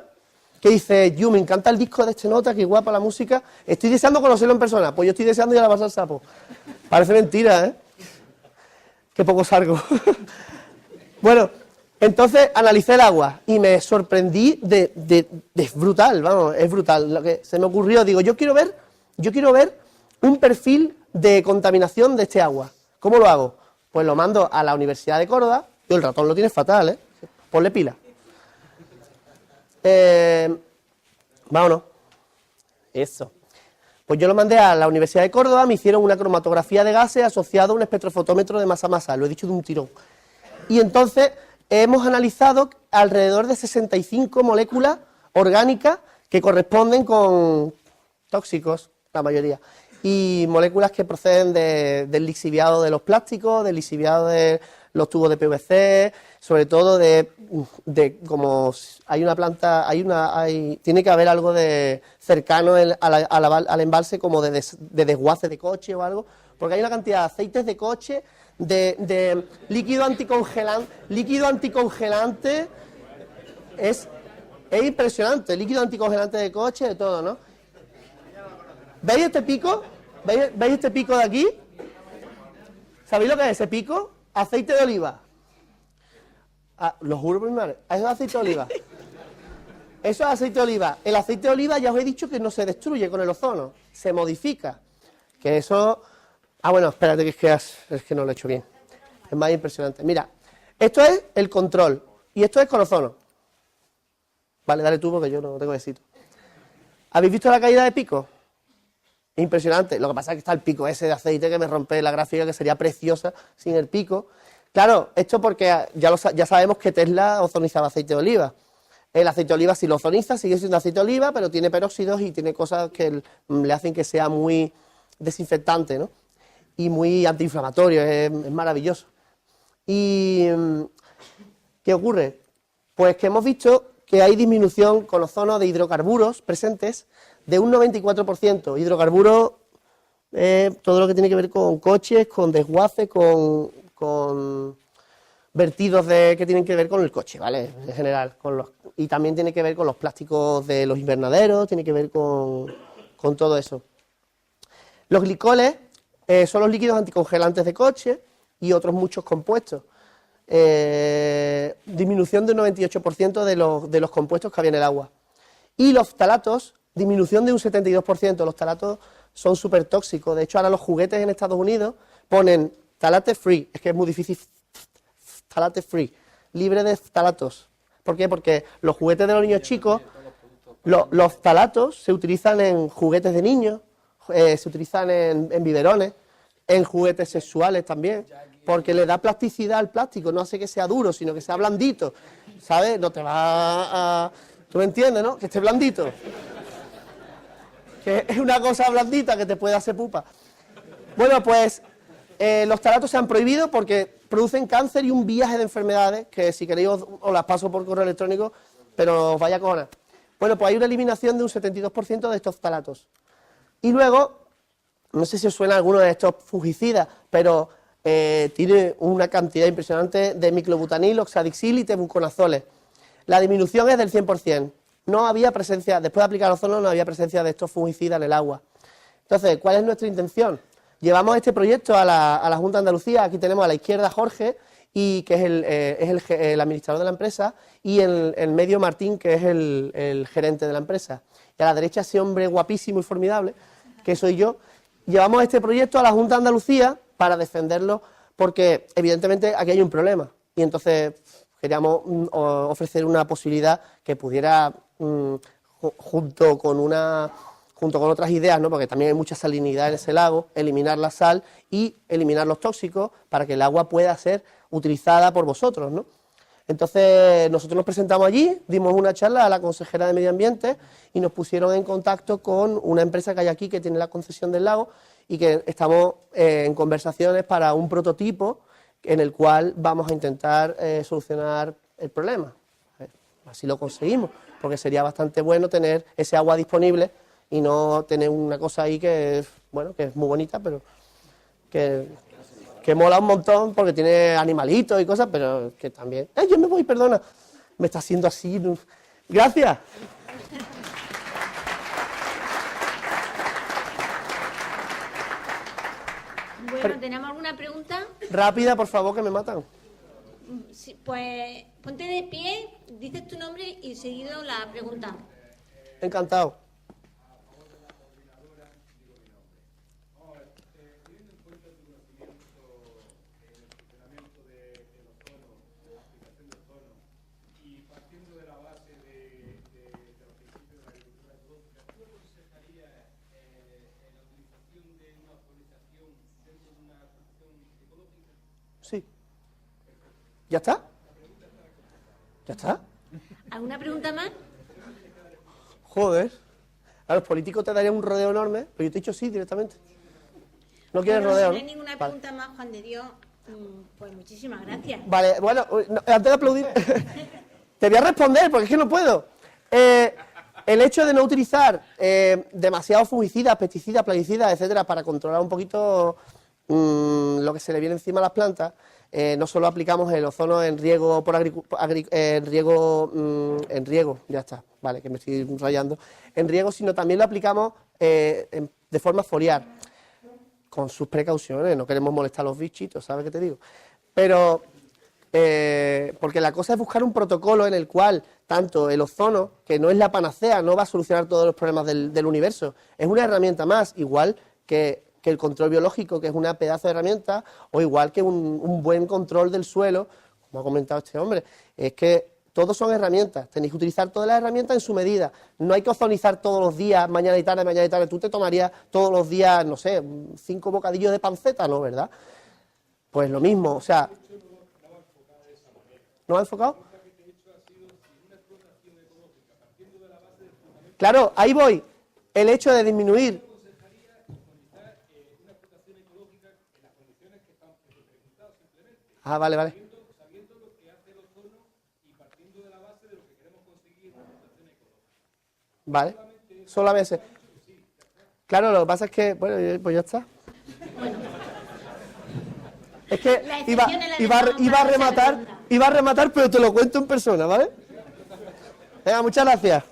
Que dice, yo me encanta el disco de este nota, qué guapa la música. Estoy deseando conocerlo en persona. Pues yo estoy deseando ir a la balsa del sapo. Parece mentira, ¿eh? Qué poco salgo. Bueno, entonces analicé el agua y me sorprendí es brutal, vamos, es brutal. Lo que se me ocurrió, digo, yo quiero ver un perfil de contaminación de este agua. ¿Cómo lo hago? Pues lo mando a la Universidad de Córdoba. El ratón lo tiene fatal, ¿eh? Ponle pila. Vámonos. Eso. Pues yo lo mandé a la Universidad de Córdoba, me hicieron una cromatografía de gases asociado a un espectrofotómetro de masa-masa, lo he dicho de un tirón. Y entonces hemos analizado alrededor de 65 moléculas orgánicas que corresponden con tóxicos, la mayoría, y moléculas que proceden del lixiviado de los plásticos, del lixiviado de los tubos de PVC, sobre todo de como hay una planta, tiene que haber algo de cercano al embalse como de desguace de coche o algo, porque hay una cantidad de aceites de coche, de líquido anticongelante, es impresionante, líquido anticongelante de coche, de todo, ¿no? ¿Veis este pico? ¿Veis este pico de aquí? ¿Sabéis lo que es ese pico? Aceite de oliva. Lo juro por mi madre. Eso es aceite de oliva. Eso es aceite de oliva. El aceite de oliva ya os he dicho que no se destruye con el ozono. Se modifica. Que eso... bueno, espérate que es que no lo he hecho bien. Es más impresionante. Mira, esto es el control. Y esto es con ozono. Vale, dale tú porque yo no tengo éxito. ¿Habéis visto la caída de pico? Impresionante. Lo que pasa es que está el pico ese de aceite que me rompe la gráfica, que sería preciosa sin el pico. Claro, esto porque ya sabemos que Tesla ozonizaba aceite de oliva. El aceite de oliva, si lo ozoniza, sigue siendo aceite de oliva, pero tiene peróxidos y tiene cosas que le hacen que sea muy desinfectante, ¿no? Y muy antiinflamatorio, es maravilloso. ¿Y qué ocurre? Pues que hemos visto que hay disminución con ozono de hidrocarburos presentes de un 94%. Hidrocarburos, todo lo que tiene que ver con coches, con desguaces, con vertidos que tienen que ver con el coche, ¿vale? En general. Y también tiene que ver con los plásticos de los invernaderos, tiene que ver con todo eso. Los glicoles son los líquidos anticongelantes de coche y otros muchos compuestos. Disminución de un 98% de los compuestos que había en el agua. Y los ftalatos, disminución de un 72%. Los ftalatos son súper tóxicos. De hecho, ahora los juguetes en Estados Unidos ponen phthalate free. Es que es muy difícil. Phthalate free, libre de ftalatos. ¿Por qué? Porque los juguetes de los niños chicos, los ftalatos se utilizan en juguetes de niños, se utilizan en biberones, en juguetes sexuales también, porque le da plasticidad al plástico, no hace que sea duro, sino que sea blandito, ¿sabes? No te va a... ¿Tú me entiendes, no? Que esté blandito. Que es una cosa blandita que te puede hacer pupa. Bueno, pues los ftalatos se han prohibido porque producen cáncer y un viaje de enfermedades, que si queréis os las paso por correo electrónico, pero os vaya a cojonar. Bueno, pues hay una eliminación de un 72% de estos ftalatos. Y luego, no sé si os suena alguno de estos fungicidas, pero tiene una cantidad impresionante de miclobutanil, oxadixil y tebuconazoles. La disminución es del 100%. No había presencia, después de aplicar ozono, no había presencia de estos fungicidas en el agua. Entonces, ¿cuál es nuestra intención? Llevamos este proyecto a la Junta de Andalucía. Aquí tenemos a la izquierda Jorge, que es el administrador de la empresa, y en medio Martín, que es el gerente de la empresa. Y a la derecha ese hombre guapísimo y formidable, que soy yo. Llevamos este proyecto a la Junta de Andalucía para defenderlo, porque evidentemente aquí hay un problema. Y entonces queríamos ofrecer una posibilidad que pudiera, junto con otras ideas, ¿no? Porque también hay mucha salinidad en ese lago, eliminar la sal y eliminar los tóxicos para que el agua pueda ser utilizada por vosotros, ¿no? Entonces, nosotros nos presentamos allí, dimos una charla a la consejera de Medio Ambiente y nos pusieron en contacto con una empresa que hay aquí que tiene la concesión del lago y que estamos en conversaciones para un prototipo en el cual vamos a intentar solucionar el problema. Así lo conseguimos, porque sería bastante bueno tener ese agua disponible y no tener una cosa ahí que es, bueno, que es muy bonita, pero que mola un montón porque tiene animalitos y cosas, pero que también... ¡Ay, yo me voy, perdona! Me está haciendo así... ¡Gracias! Bueno, ¿tenemos alguna pregunta? Rápida, por favor, que me matan. Sí, pues ponte de pie, dices tu nombre y seguido la pregunta. Encantado. Sí. ¿Ya está? ¿Ya está? ¿Alguna pregunta más? Joder. A los políticos te darían un rodeo enorme, pero yo te he dicho sí directamente. ¿No quieres Bueno, rodeo, si no hay no? ninguna Vale. pregunta más, Juan de Dios, pues muchísimas gracias. Vale, bueno, antes de aplaudir, te voy a responder porque es que no puedo. El hecho de no utilizar demasiados fungicidas, pesticidas, plaguicidas, etcétera, para controlar un poquito lo que se le viene encima a las plantas, no solo aplicamos el ozono en riego en riego, ya está, vale, que me estoy rayando, en riego, sino también lo aplicamos de forma foliar, con sus precauciones, no queremos molestar a los bichitos, ¿sabes qué te digo? Pero, porque la cosa es buscar un protocolo en el cual tanto el ozono, que no es la panacea, no va a solucionar todos los problemas del universo, es una herramienta más, igual que el control biológico, que es una pedazo de herramienta, o igual que un buen control del suelo, como ha comentado este hombre, es que todos son herramientas, tenéis que utilizar todas las herramientas en su medida, no hay que ozonizar todos los días, mañana y tarde, tú te tomarías todos los días, no sé, 5 bocadillos de panceta, ¿no, verdad? Pues lo mismo, o sea... ¿No ha enfocado? Claro, ahí voy, el hecho de disminuir... Ah, vale, vale. Vale, solamente. Claro, lo que pasa es que, bueno, pues ya está. Es que La excepción es la de iba a rematar, pero te lo cuento en persona, ¿vale? Venga, muchas gracias.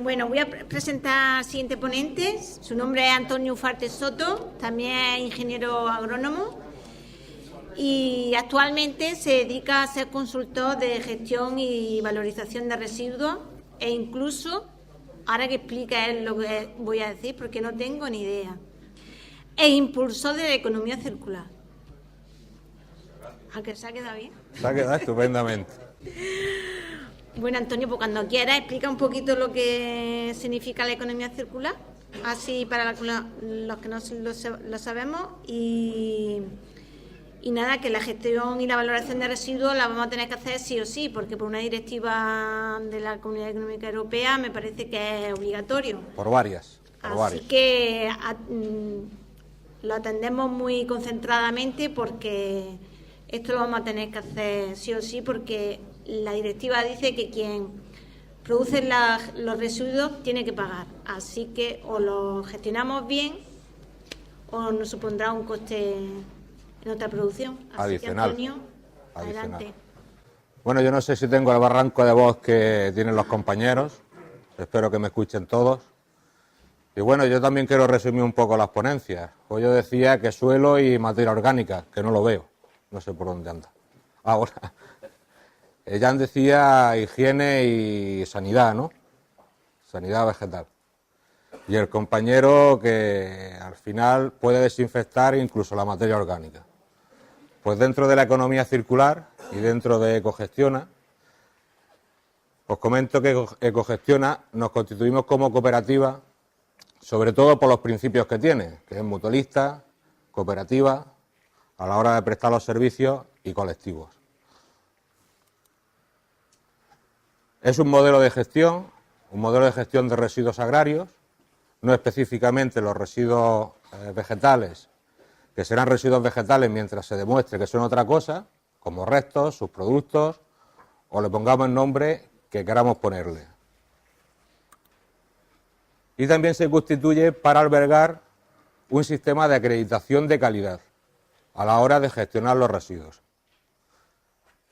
Bueno, voy a presentar al siguiente ponente. Su nombre es Antonio Ufarte Soto, también es ingeniero agrónomo y actualmente se dedica a ser consultor de gestión y valorización de residuos e incluso, ahora que explica él lo que voy a decir porque no tengo ni idea, e impulsor de la economía circular. ¿A que se ha quedado bien? Se ha quedado estupendamente. Bueno, Antonio, pues cuando quieras explica un poquito lo que significa la economía circular, así para los que no lo sabemos, y nada, que la gestión y la valoración de residuos la vamos a tener que hacer sí o sí, porque por una directiva de la Comunidad Económica Europea me parece que es obligatorio. Por varias. Así que lo atendemos muy concentradamente porque esto lo vamos a tener que hacer sí o sí, porque la directiva dice que quien produce los residuos tiene que pagar. Así que o lo gestionamos bien o nos supondrá un coste en nuestra producción. Así Adicional. que, Antonio, Adicional. adelante. Bueno, yo no sé si tengo el barranco de voz que tienen los compañeros. Espero que me escuchen todos. Y bueno, yo también quiero resumir un poco las ponencias. Pues yo decía que suelo y materia orgánica, que no lo veo. No sé por dónde anda. Ahora, Jan decía higiene y sanidad, ¿no? Sanidad vegetal. Y el compañero que al final puede desinfectar incluso la materia orgánica. Pues dentro de la economía circular y dentro de Ecogestiona, os comento que Ecogestiona nos constituimos como cooperativa, sobre todo por los principios que tiene, que es mutualista, cooperativa, a la hora de prestar los servicios y colectivos. Es un modelo de gestión de residuos agrarios, no específicamente los residuos vegetales, que serán residuos vegetales mientras se demuestre que son otra cosa, como restos, subproductos, o le pongamos el nombre que queramos ponerle. Y también se constituye para albergar un sistema de acreditación de calidad a la hora de gestionar los residuos.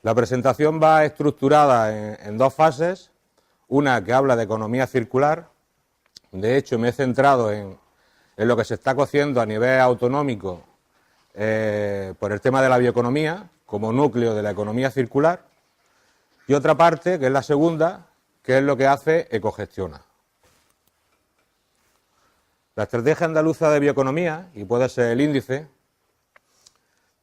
La presentación va estructurada en dos fases, una que habla de economía circular. De hecho, me he centrado en lo que se está cociendo a nivel autonómico por el tema de la bioeconomía, como núcleo de la economía circular, y otra parte, que es la segunda, que es lo que hace Ecogestiona. La Estrategia Andaluza de Bioeconomía, y puede ser el índice,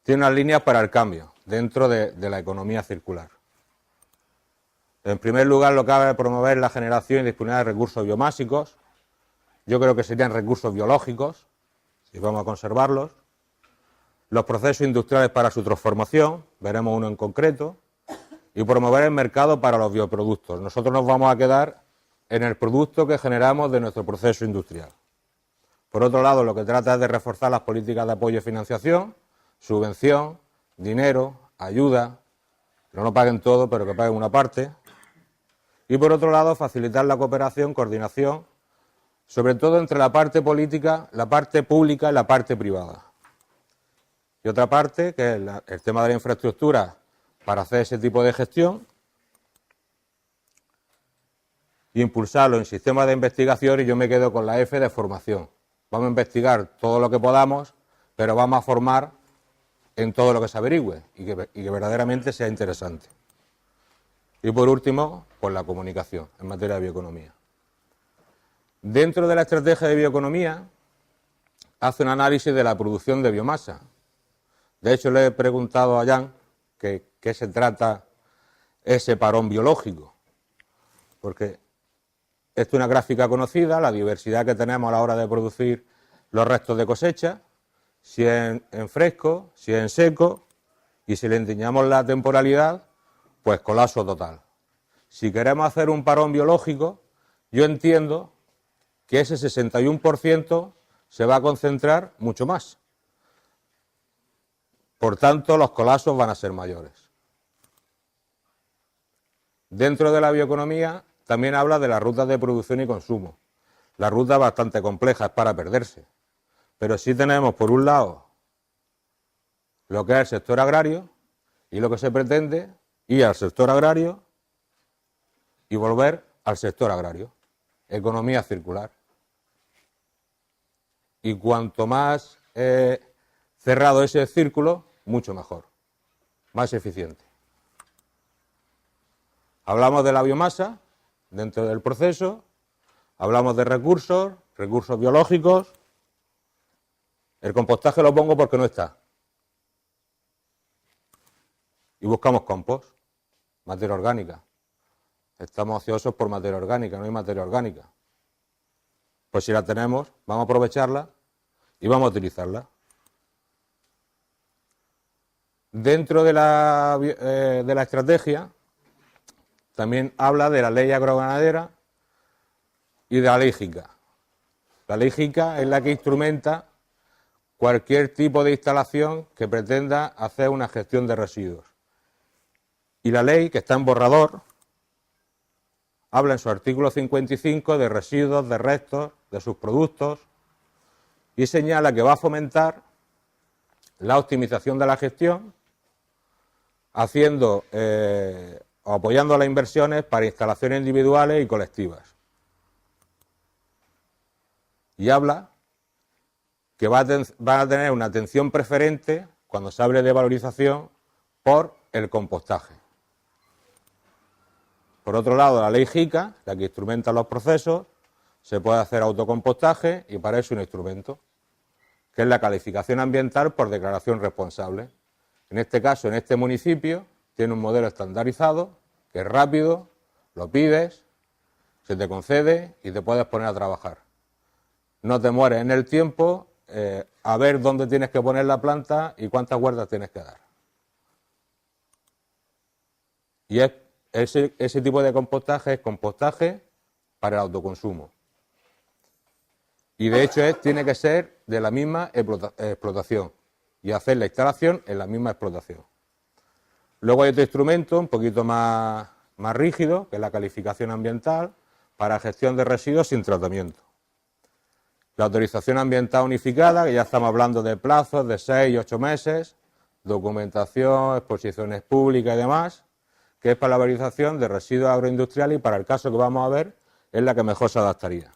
tiene unas líneas para el cambio dentro de la economía circular. En primer lugar, lo que cabe es promover la generación y disponibilidad de recursos biomásicos. Yo creo que serían recursos biológicos, si vamos a conservarlos. Los procesos industriales para su transformación, veremos uno en concreto, y promover el mercado para los bioproductos. Nosotros nos vamos a quedar en el producto que generamos de nuestro proceso industrial. Por otro lado, lo que trata es de reforzar las políticas de apoyo y financiación, subvención, dinero, ayuda, que no lo paguen todo, pero que paguen una parte. Y por otro lado, facilitar la cooperación, coordinación, sobre todo entre la parte política, la parte pública y la parte privada. Y otra parte, que es el tema de la infraestructura para hacer ese tipo de gestión, e impulsarlo en sistemas de investigación, y yo me quedo con la F de formación. Vamos a investigar todo lo que podamos, pero vamos a formar en todo lo que se averigüe y que verdaderamente sea interesante. Y por último, pues la comunicación en materia de bioeconomía. Dentro de la estrategia de bioeconomía hace un análisis de la producción de biomasa. De hecho, le he preguntado a Jan qué se trata ese parón biológico, porque esta es una gráfica conocida, la diversidad que tenemos a la hora de producir los restos de cosecha, si en fresco, si en seco, y si le enseñamos la temporalidad, pues colapso total. Si queremos hacer un parón biológico, yo entiendo que ese 61% se va a concentrar mucho más. Por tanto, los colapsos van a ser mayores. Dentro de la bioeconomía también habla de las rutas de producción y consumo. La ruta es bastante compleja, es para perderse. Pero sí tenemos, por un lado, lo que es el sector agrario, y lo que se pretende ir al sector agrario y volver al sector agrario. Economía circular. Y cuanto más cerrado ese círculo, mucho mejor, más eficiente. Hablamos de la biomasa dentro del proceso, hablamos de recursos biológicos. El compostaje lo pongo porque no está. Y buscamos compost, materia orgánica. Estamos ociosos por materia orgánica, no hay materia orgánica. Pues si la tenemos, vamos a aprovecharla y vamos a utilizarla. Dentro de la estrategia también habla de la ley agroganadera y de la ley JICA. La ley JICA es la que instrumenta cualquier tipo de instalación que pretenda hacer una gestión de residuos. Y la ley, que está en borrador, habla en su artículo 55 de residuos, de restos, de subproductos, y señala que va a fomentar la optimización de la gestión, haciendo o apoyando las inversiones para instalaciones individuales y colectivas. Y habla que van a tener una atención preferente, cuando se hable de valorización, por el compostaje. Por otro lado, la ley JICA, la que instrumenta los procesos, se puede hacer autocompostaje y para eso un instrumento, que es la calificación ambiental por declaración responsable. En este caso, en este municipio, tiene un modelo estandarizado, que es rápido, lo pides, se te concede y te puedes poner a trabajar. No te mueres en el tiempo a ver dónde tienes que poner la planta y cuántas huertas tienes que dar. Y ese tipo de compostaje es compostaje para el autoconsumo. Y de hecho tiene que ser de la misma explotación y hacer la instalación en la misma explotación. Luego hay otro instrumento un poquito más rígido, que es la calificación ambiental para gestión de residuos sin tratamiento. La autorización ambiental unificada, que ya estamos hablando de plazos de 6 y 8 meses, documentación, exposiciones públicas y demás, que es para la valorización de residuos agroindustriales y para el caso que vamos a ver es la que mejor se adaptaría.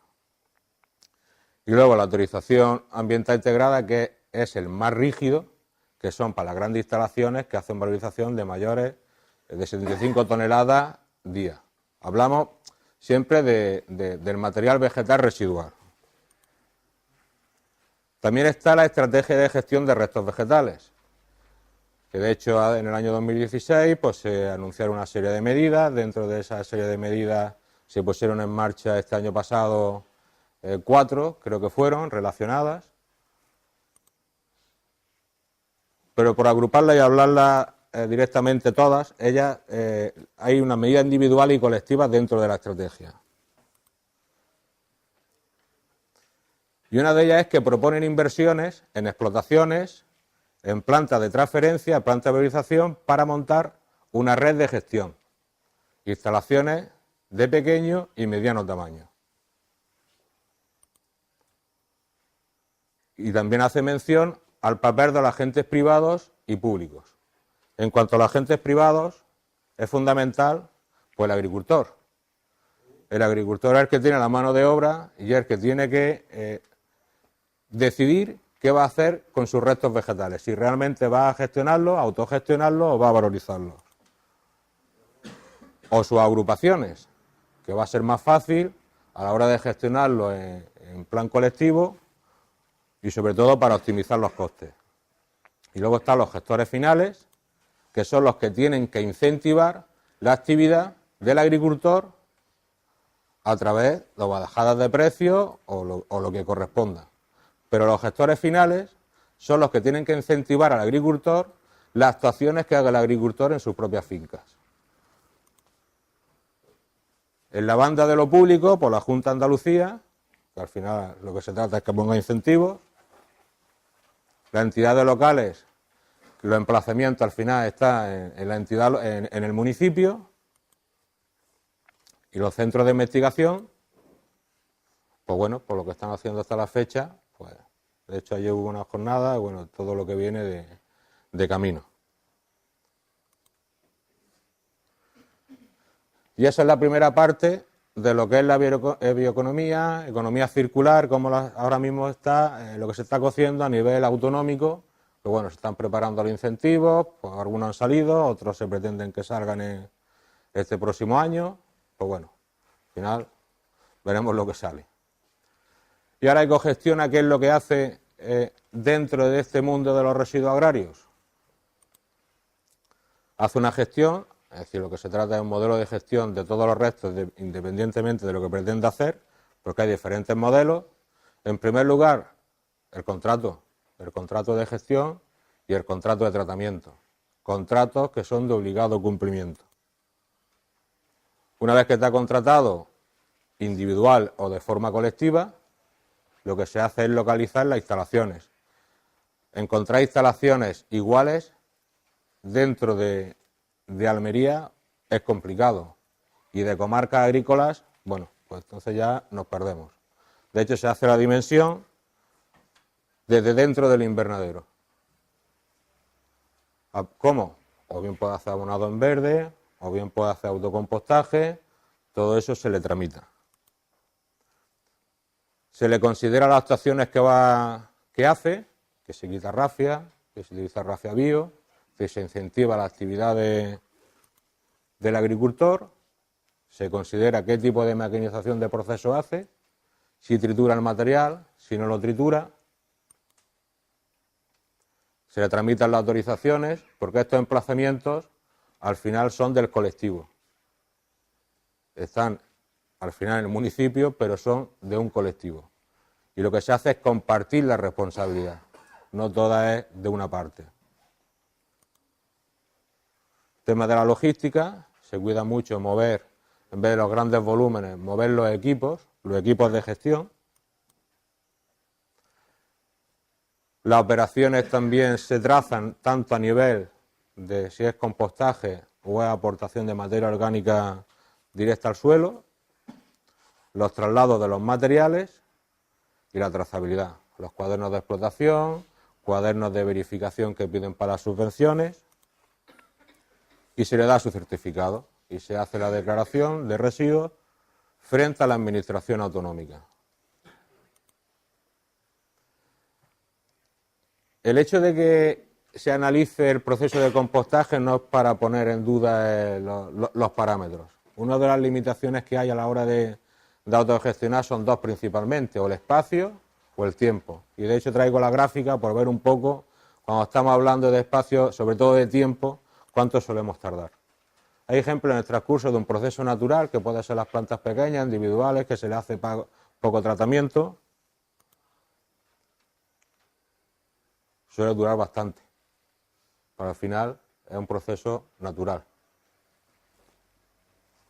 Y luego la autorización ambiental integrada, que es el más rígido, que son para las grandes instalaciones que hacen valorización de mayores de 75 toneladas día. Hablamos siempre del material vegetal residual. También está la estrategia de gestión de restos vegetales, que de hecho en el año 2016 pues, se anunciaron una serie de medidas. Dentro de esa serie de medidas se pusieron en marcha este año pasado 4, creo que fueron, relacionadas. Pero por agruparlas y hablarlas directamente todas, hay una medida individual y colectiva dentro de la estrategia. Y una de ellas es que proponen inversiones en explotaciones, en plantas de transferencia, plantas de valorización, para montar una red de gestión. Instalaciones de pequeño y mediano tamaño. Y también hace mención al papel de los agentes privados y públicos. En cuanto a los agentes privados, es fundamental pues el agricultor. El agricultor es el que tiene la mano de obra y es el que tiene que decidir qué va a hacer con sus restos vegetales, si realmente va a gestionarlos, a autogestionarlos o va a valorizarlos. O sus agrupaciones, que va a ser más fácil a la hora de gestionarlo en plan colectivo y sobre todo para optimizar los costes. Y luego están los gestores finales, que son los que tienen que incentivar la actividad del agricultor a través de bajadas de precios o lo que corresponda. Pero los gestores finales son los que tienen que incentivar al agricultor las actuaciones que haga el agricultor en sus propias fincas. En la banda de lo público, por la Junta de Andalucía, que al final lo que se trata es que ponga incentivos. Las entidades locales, los emplazamientos al final están en la entidad, en el municipio. Y los centros de investigación, pues bueno, por lo que están haciendo hasta la fecha, pues de hecho ayer hubo una jornada, bueno, todo lo que viene de camino. Y esa es la primera parte de lo que es la bioeconomía, economía circular, como ahora mismo está, lo que se está cociendo a nivel autonómico, que bueno, se están preparando los incentivos, pues algunos han salido, otros se pretenden que salgan en este próximo año, pues bueno, al final veremos lo que sale. Y ahora Ecogestiona, ¿qué es lo que hace dentro de este mundo de los residuos agrarios? Hace una gestión, es decir, lo que se trata es un modelo de gestión de todos los restos, independientemente de lo que pretenda hacer, porque hay diferentes modelos. En primer lugar, el contrato de gestión y el contrato de tratamiento. Contratos que son de obligado cumplimiento. Una vez que está contratado individual o de forma colectiva, lo que se hace es localizar las instalaciones. Encontrar instalaciones iguales dentro de Almería es complicado. Y de comarcas agrícolas, bueno, pues entonces ya nos perdemos. De hecho, se hace la dimensión desde dentro del invernadero. ¿Cómo? O bien puede hacer abonado en verde, o bien puede hacer autocompostaje, todo eso se le tramita. Se le considera las actuaciones que hace, que se quita rafia, que se utiliza rafia bio, que se incentiva la actividad del agricultor, se considera qué tipo de maquinización de proceso hace, si tritura el material, si no lo tritura. se le tramitan las autorizaciones, porque estos emplazamientos al final son del colectivo. Están al final en el municipio, pero son de un colectivo. Y lo que se hace es compartir la responsabilidad, no toda es de una parte. Tema de la logística, se cuida mucho mover, en vez de los grandes volúmenes, mover los equipos de gestión. Las operaciones también se trazan tanto a nivel de si es compostaje o es aportación de materia orgánica directa al suelo, los traslados de los materiales y la trazabilidad, los cuadernos de explotación, cuadernos de verificación que piden para las subvenciones, y se le da su certificado y se hace la declaración de residuos frente a la administración autonómica. El hecho de que se analice el proceso de compostaje no es para poner en duda los parámetros. Una de las limitaciones que hay a la hora de autogestionar son dos principalmente, o el espacio o el tiempo. Y de hecho traigo la gráfica por ver un poco, cuando estamos hablando de espacio, sobre todo de tiempo, cuánto solemos tardar. Hay ejemplos en el transcurso de un proceso natural, que puede ser las plantas pequeñas, individuales, que se le hace poco tratamiento. Suele durar bastante. Pero al final es un proceso natural.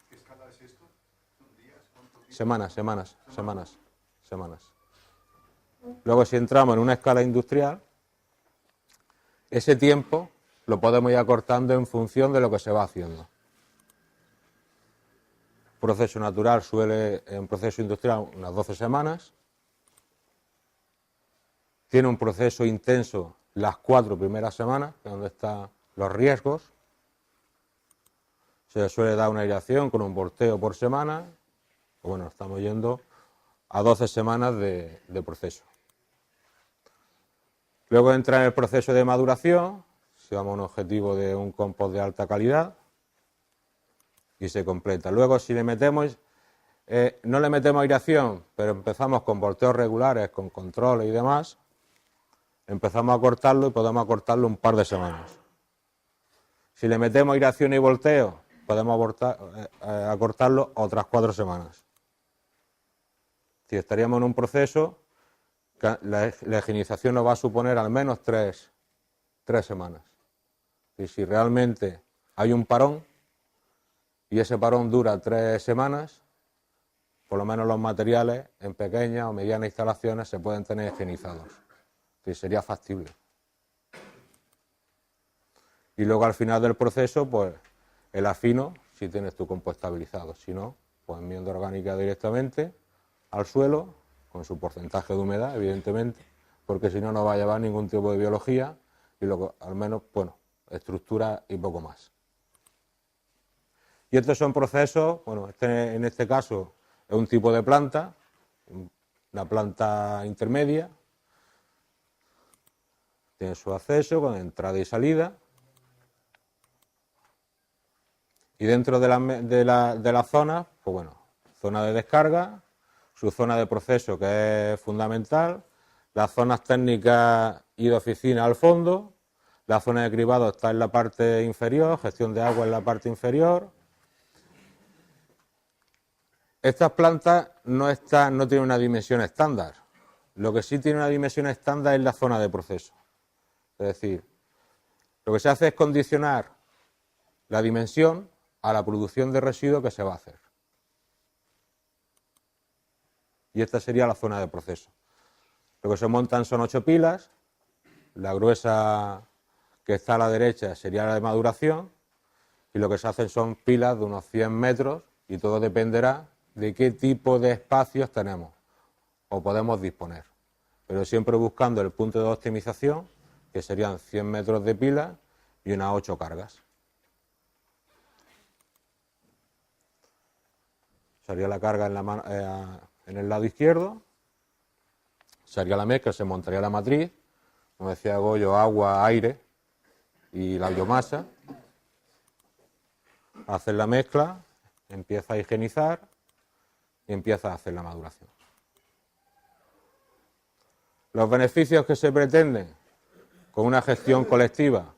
¿Qué escala es esto? ¿Son días? ¿Cuántos días? Semanas. Luego, si entramos en una escala industrial, ese tiempo lo podemos ir acortando en función de lo que se va haciendo. Proceso natural suele, en proceso industrial, unas 12 semanas. Tiene un proceso intenso las 4 primeras semanas, que es donde están los riesgos. Se suele dar una aireación con un volteo por semana. Bueno, estamos yendo a 12 semanas de proceso. Luego entra en el proceso de maduración, si vamos a un objetivo de un compost de alta calidad, y se completa. Luego, si le metemos, no le metemos aireación, pero empezamos con volteos regulares, con controles y demás, empezamos a cortarlo y podemos acortarlo un par de semanas. Si le metemos aireación y volteo, podemos acortarlo otras 4 semanas. Si estaríamos en un proceso, la higienización nos va a suponer al menos 3 semanas. Y si realmente hay un parón, y ese parón dura 3 semanas, por lo menos los materiales en pequeñas o medianas instalaciones se pueden tener higienizados. Sí, sería factible. Y luego al final del proceso, pues el afino, si tienes tu compostabilizado. Si no, pues enmienda orgánica directamente al suelo, con su porcentaje de humedad, evidentemente, porque si no, no va a llevar ningún tipo de biología y luego, al menos, bueno, estructura y poco más. Y estos son procesos, bueno, en este caso es un tipo de planta, una planta intermedia, tiene su acceso con entrada y salida, y dentro de la zona, pues bueno, zona de descarga, su zona de proceso que es fundamental, las zonas técnicas y de oficina al fondo, la zona de cribado está en la parte inferior, gestión de agua en la parte inferior. Estas plantas no tienen una dimensión estándar. Lo que sí tiene una dimensión estándar es la zona de proceso. Es decir, lo que se hace es condicionar la dimensión a la producción de residuos que se va a hacer. Y esta sería la zona de proceso. Lo que se montan son 8 pilas, la gruesa que está a la derecha sería la de maduración, y lo que se hacen son pilas de unos 100 metros, y todo dependerá de qué tipo de espacios tenemos o podemos disponer. Pero siempre buscando el punto de optimización, que serían 100 metros de pila y unas 8 cargas. Sería la carga en el lado izquierdo, se haría la mezcla, se montaría la matriz, como decía Goyo, agua, aire y la biomasa. Hacer la mezcla, empieza a higienizar y empieza a hacer la maduración. Los beneficios que se pretenden con una gestión colectiva,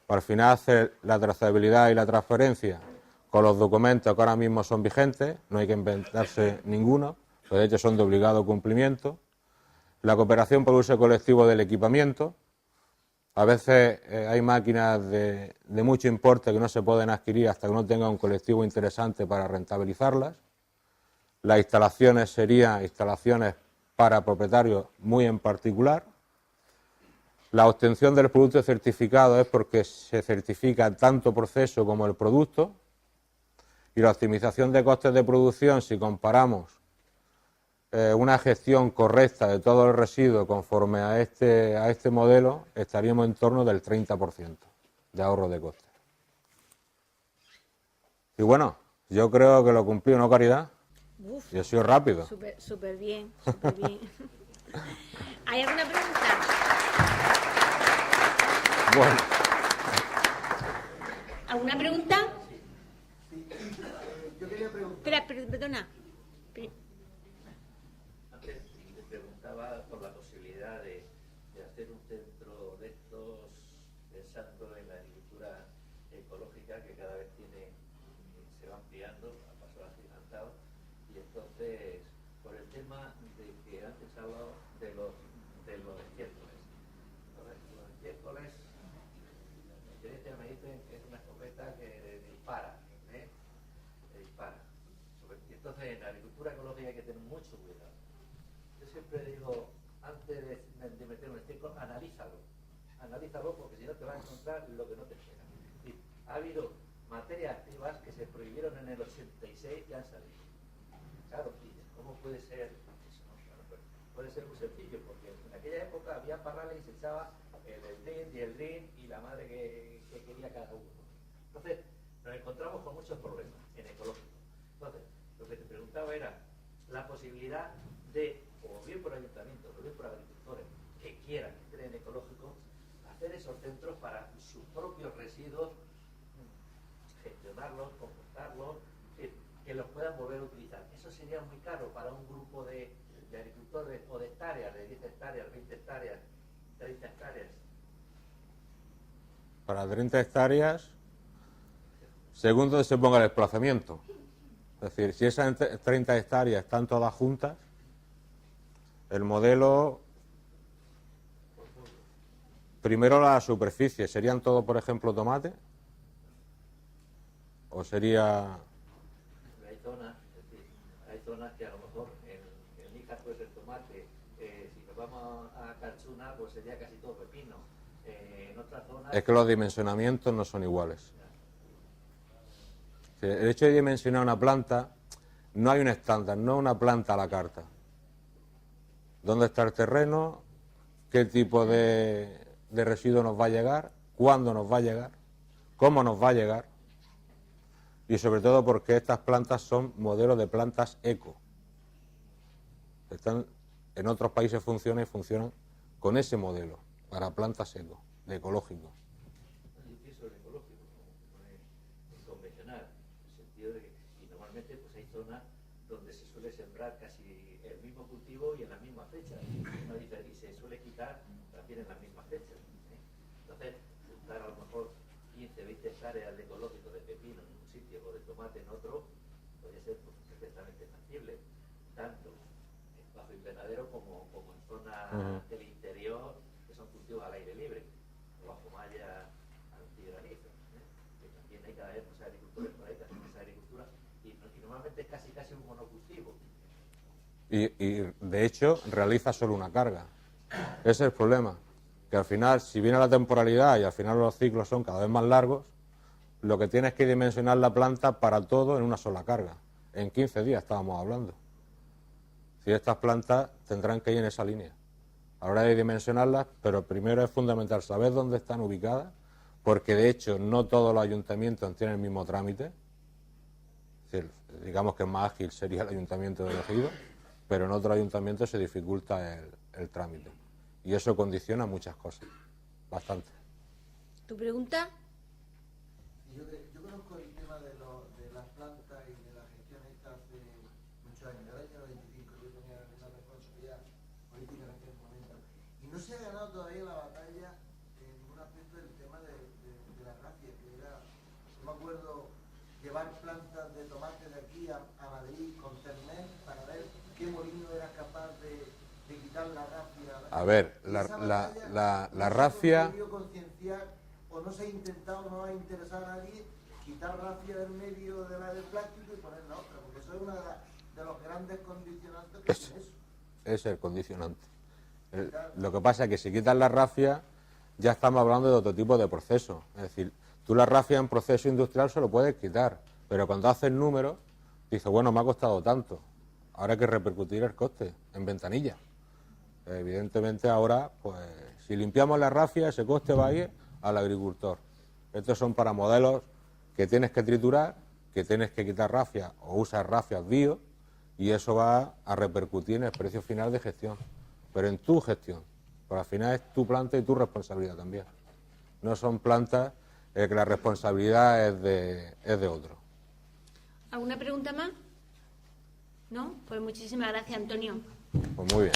para al final hacer la trazabilidad y la transferencia con los documentos que ahora mismo son vigentes, no hay que inventarse ninguno, pues de hecho son de obligado cumplimiento. La cooperación por uso colectivo del equipamiento. A veces hay máquinas de mucho importe que no se pueden adquirir hasta que no tenga un colectivo interesante para rentabilizarlas. Las instalaciones serían instalaciones para propietarios muy en particular. La obtención del producto certificado es porque se certifica tanto proceso como el producto. Y la optimización de costes de producción, si comparamos una gestión correcta de todo el residuo conforme a este modelo, estaríamos en torno del 30% de ahorro de costes. Y bueno, yo creo que lo cumplí, ¿no, Caridad? Uf, y ha sido rápido. súper bien, súper bien. ¿Hay alguna pregunta? Bueno. ¿Alguna pregunta? Yo quería preguntar. Espera, perdona. Antes te preguntaba por la posibilidad de hacer un centro de estos pensando en la agricultura ecológica que cada vez se va ampliando a paso agigantado, y entonces por el tema de que antes he hablado de los estiércoles. Entonces, los estiércoles, la experiencia me dicen que es una escopeta que dispara, dispara. Entonces en la agricultura ecológica hay que tener mucho cuidado. Yo siempre digo, antes de meter un estiércol, analízalo porque si no te vas a encontrar lo que no te espera. Y ha habido materias activas que se prohibieron en el 86 y han salido. Claro, ¿cómo puede ser eso? Bueno, pues puede ser muy sencillo, porque en aquella época había parrales y se echaba el DRIN y la madre que quería cada uno. Entonces, nos encontramos con muchos problemas en ecológico. Entonces, lo que te preguntaba era la posibilidad de, o bien por ayuntamientos, o bien por agricultores que quieran que creen ecológico, hacer esos centros para sus propios residuos, gestionarlos, compostarlos, que los puedan volver a utilizar. Eso sería muy caro para un grupo de agricultores o de hectáreas, de 10 hectáreas, 20 hectáreas, 30 hectáreas. Para 30 hectáreas, según donde se ponga el desplazamiento. Es decir, si esas 30 hectáreas están todas juntas, el modelo, primero la superficie, ¿serían todo, por ejemplo, tomate? ¿O sería...? Hay zonas que a lo mejor en Níjar puede ser tomate, si nos vamos a Carchuna pues sería casi todo pepino. En otras zonas... Es que los dimensionamientos no son iguales. El hecho de dimensionar una planta, no hay un estándar, no una planta a la carta. ¿Dónde está el terreno? ¿Qué tipo de residuo nos va a llegar? ¿Cuándo nos va a llegar? ¿Cómo nos va a llegar? Y sobre todo porque estas plantas son modelos de plantas eco. En otros países funcionan con ese modelo, para plantas eco, de ecológico. Yo pienso en ecológico, como en convencional, en el sentido de que y normalmente pues hay zonas donde se suele sembrar casi el mismo cultivo y en las mismas fechas, y se suele quitar también en las mismas fechas. Entonces, juntar a lo mejor 15, 20 hectáreas de ecológico de pepino en un sitio o de tomate en otro, podría ser pues, perfectamente factible, tanto bajo invernadero como en zonas del interior, que son cultivos al aire libre, o bajo malla antigranizo, que también hay cada vez pues, agricultores por ahí que hacen esa agricultura, y normalmente es casi un monocultivo. Y de hecho realiza solo una carga. Ese es el problema, que al final, si viene la temporalidad y al final los ciclos son cada vez más largos, lo que tienes que dimensionar la planta para todo en una sola carga. En 15 días estábamos hablando. Si estas plantas tendrán que ir en esa línea. A la hora de dimensionarlas, pero primero es fundamental saber dónde están ubicadas, porque de hecho no todos los ayuntamientos tienen el mismo trámite. Es decir, digamos que el más ágil sería el ayuntamiento de Ejido, pero en otros ayuntamientos se dificulta el trámite. Y eso condiciona muchas cosas, bastante. ¿Tu pregunta? Yo conozco el tema de las plantas y de la gestión esta hace muchos años, del año 95, yo tenía una responsabilidad política en aquel momento. Y no se ha ganado todavía la batalla yo me acuerdo llevar plantas de tomate de aquí a Madrid con Cernet para ver qué molino era capaz de quitar la rafia. A ver, la rafia... No se ha concienciar, o no se ha intentado, no ha interesado a nadie quitar rafia del medio de la del plástico y poner la otra, porque eso es uno de los grandes condicionantes que tiene eso. Es el condicionante. Lo que pasa es que si quitas la rafia, ya estamos hablando de otro tipo de proceso. Es decir, tú la rafia en proceso industrial se lo puedes quitar, pero cuando haces números, dices, bueno, me ha costado tanto, ahora hay que repercutir el coste en ventanilla. Evidentemente ahora, pues, si limpiamos la rafia, ese coste va a ir al agricultor. Estos son para modelos que tienes que triturar, que tienes que quitar rafia o usar rafias bio, y eso va a repercutir en el precio final de gestión, pero en tu gestión, porque al final es tu planta y tu responsabilidad también. No son plantas que la responsabilidad es de otro. ¿Alguna pregunta más? ¿No? Pues muchísimas gracias, Antonio. Pues muy bien.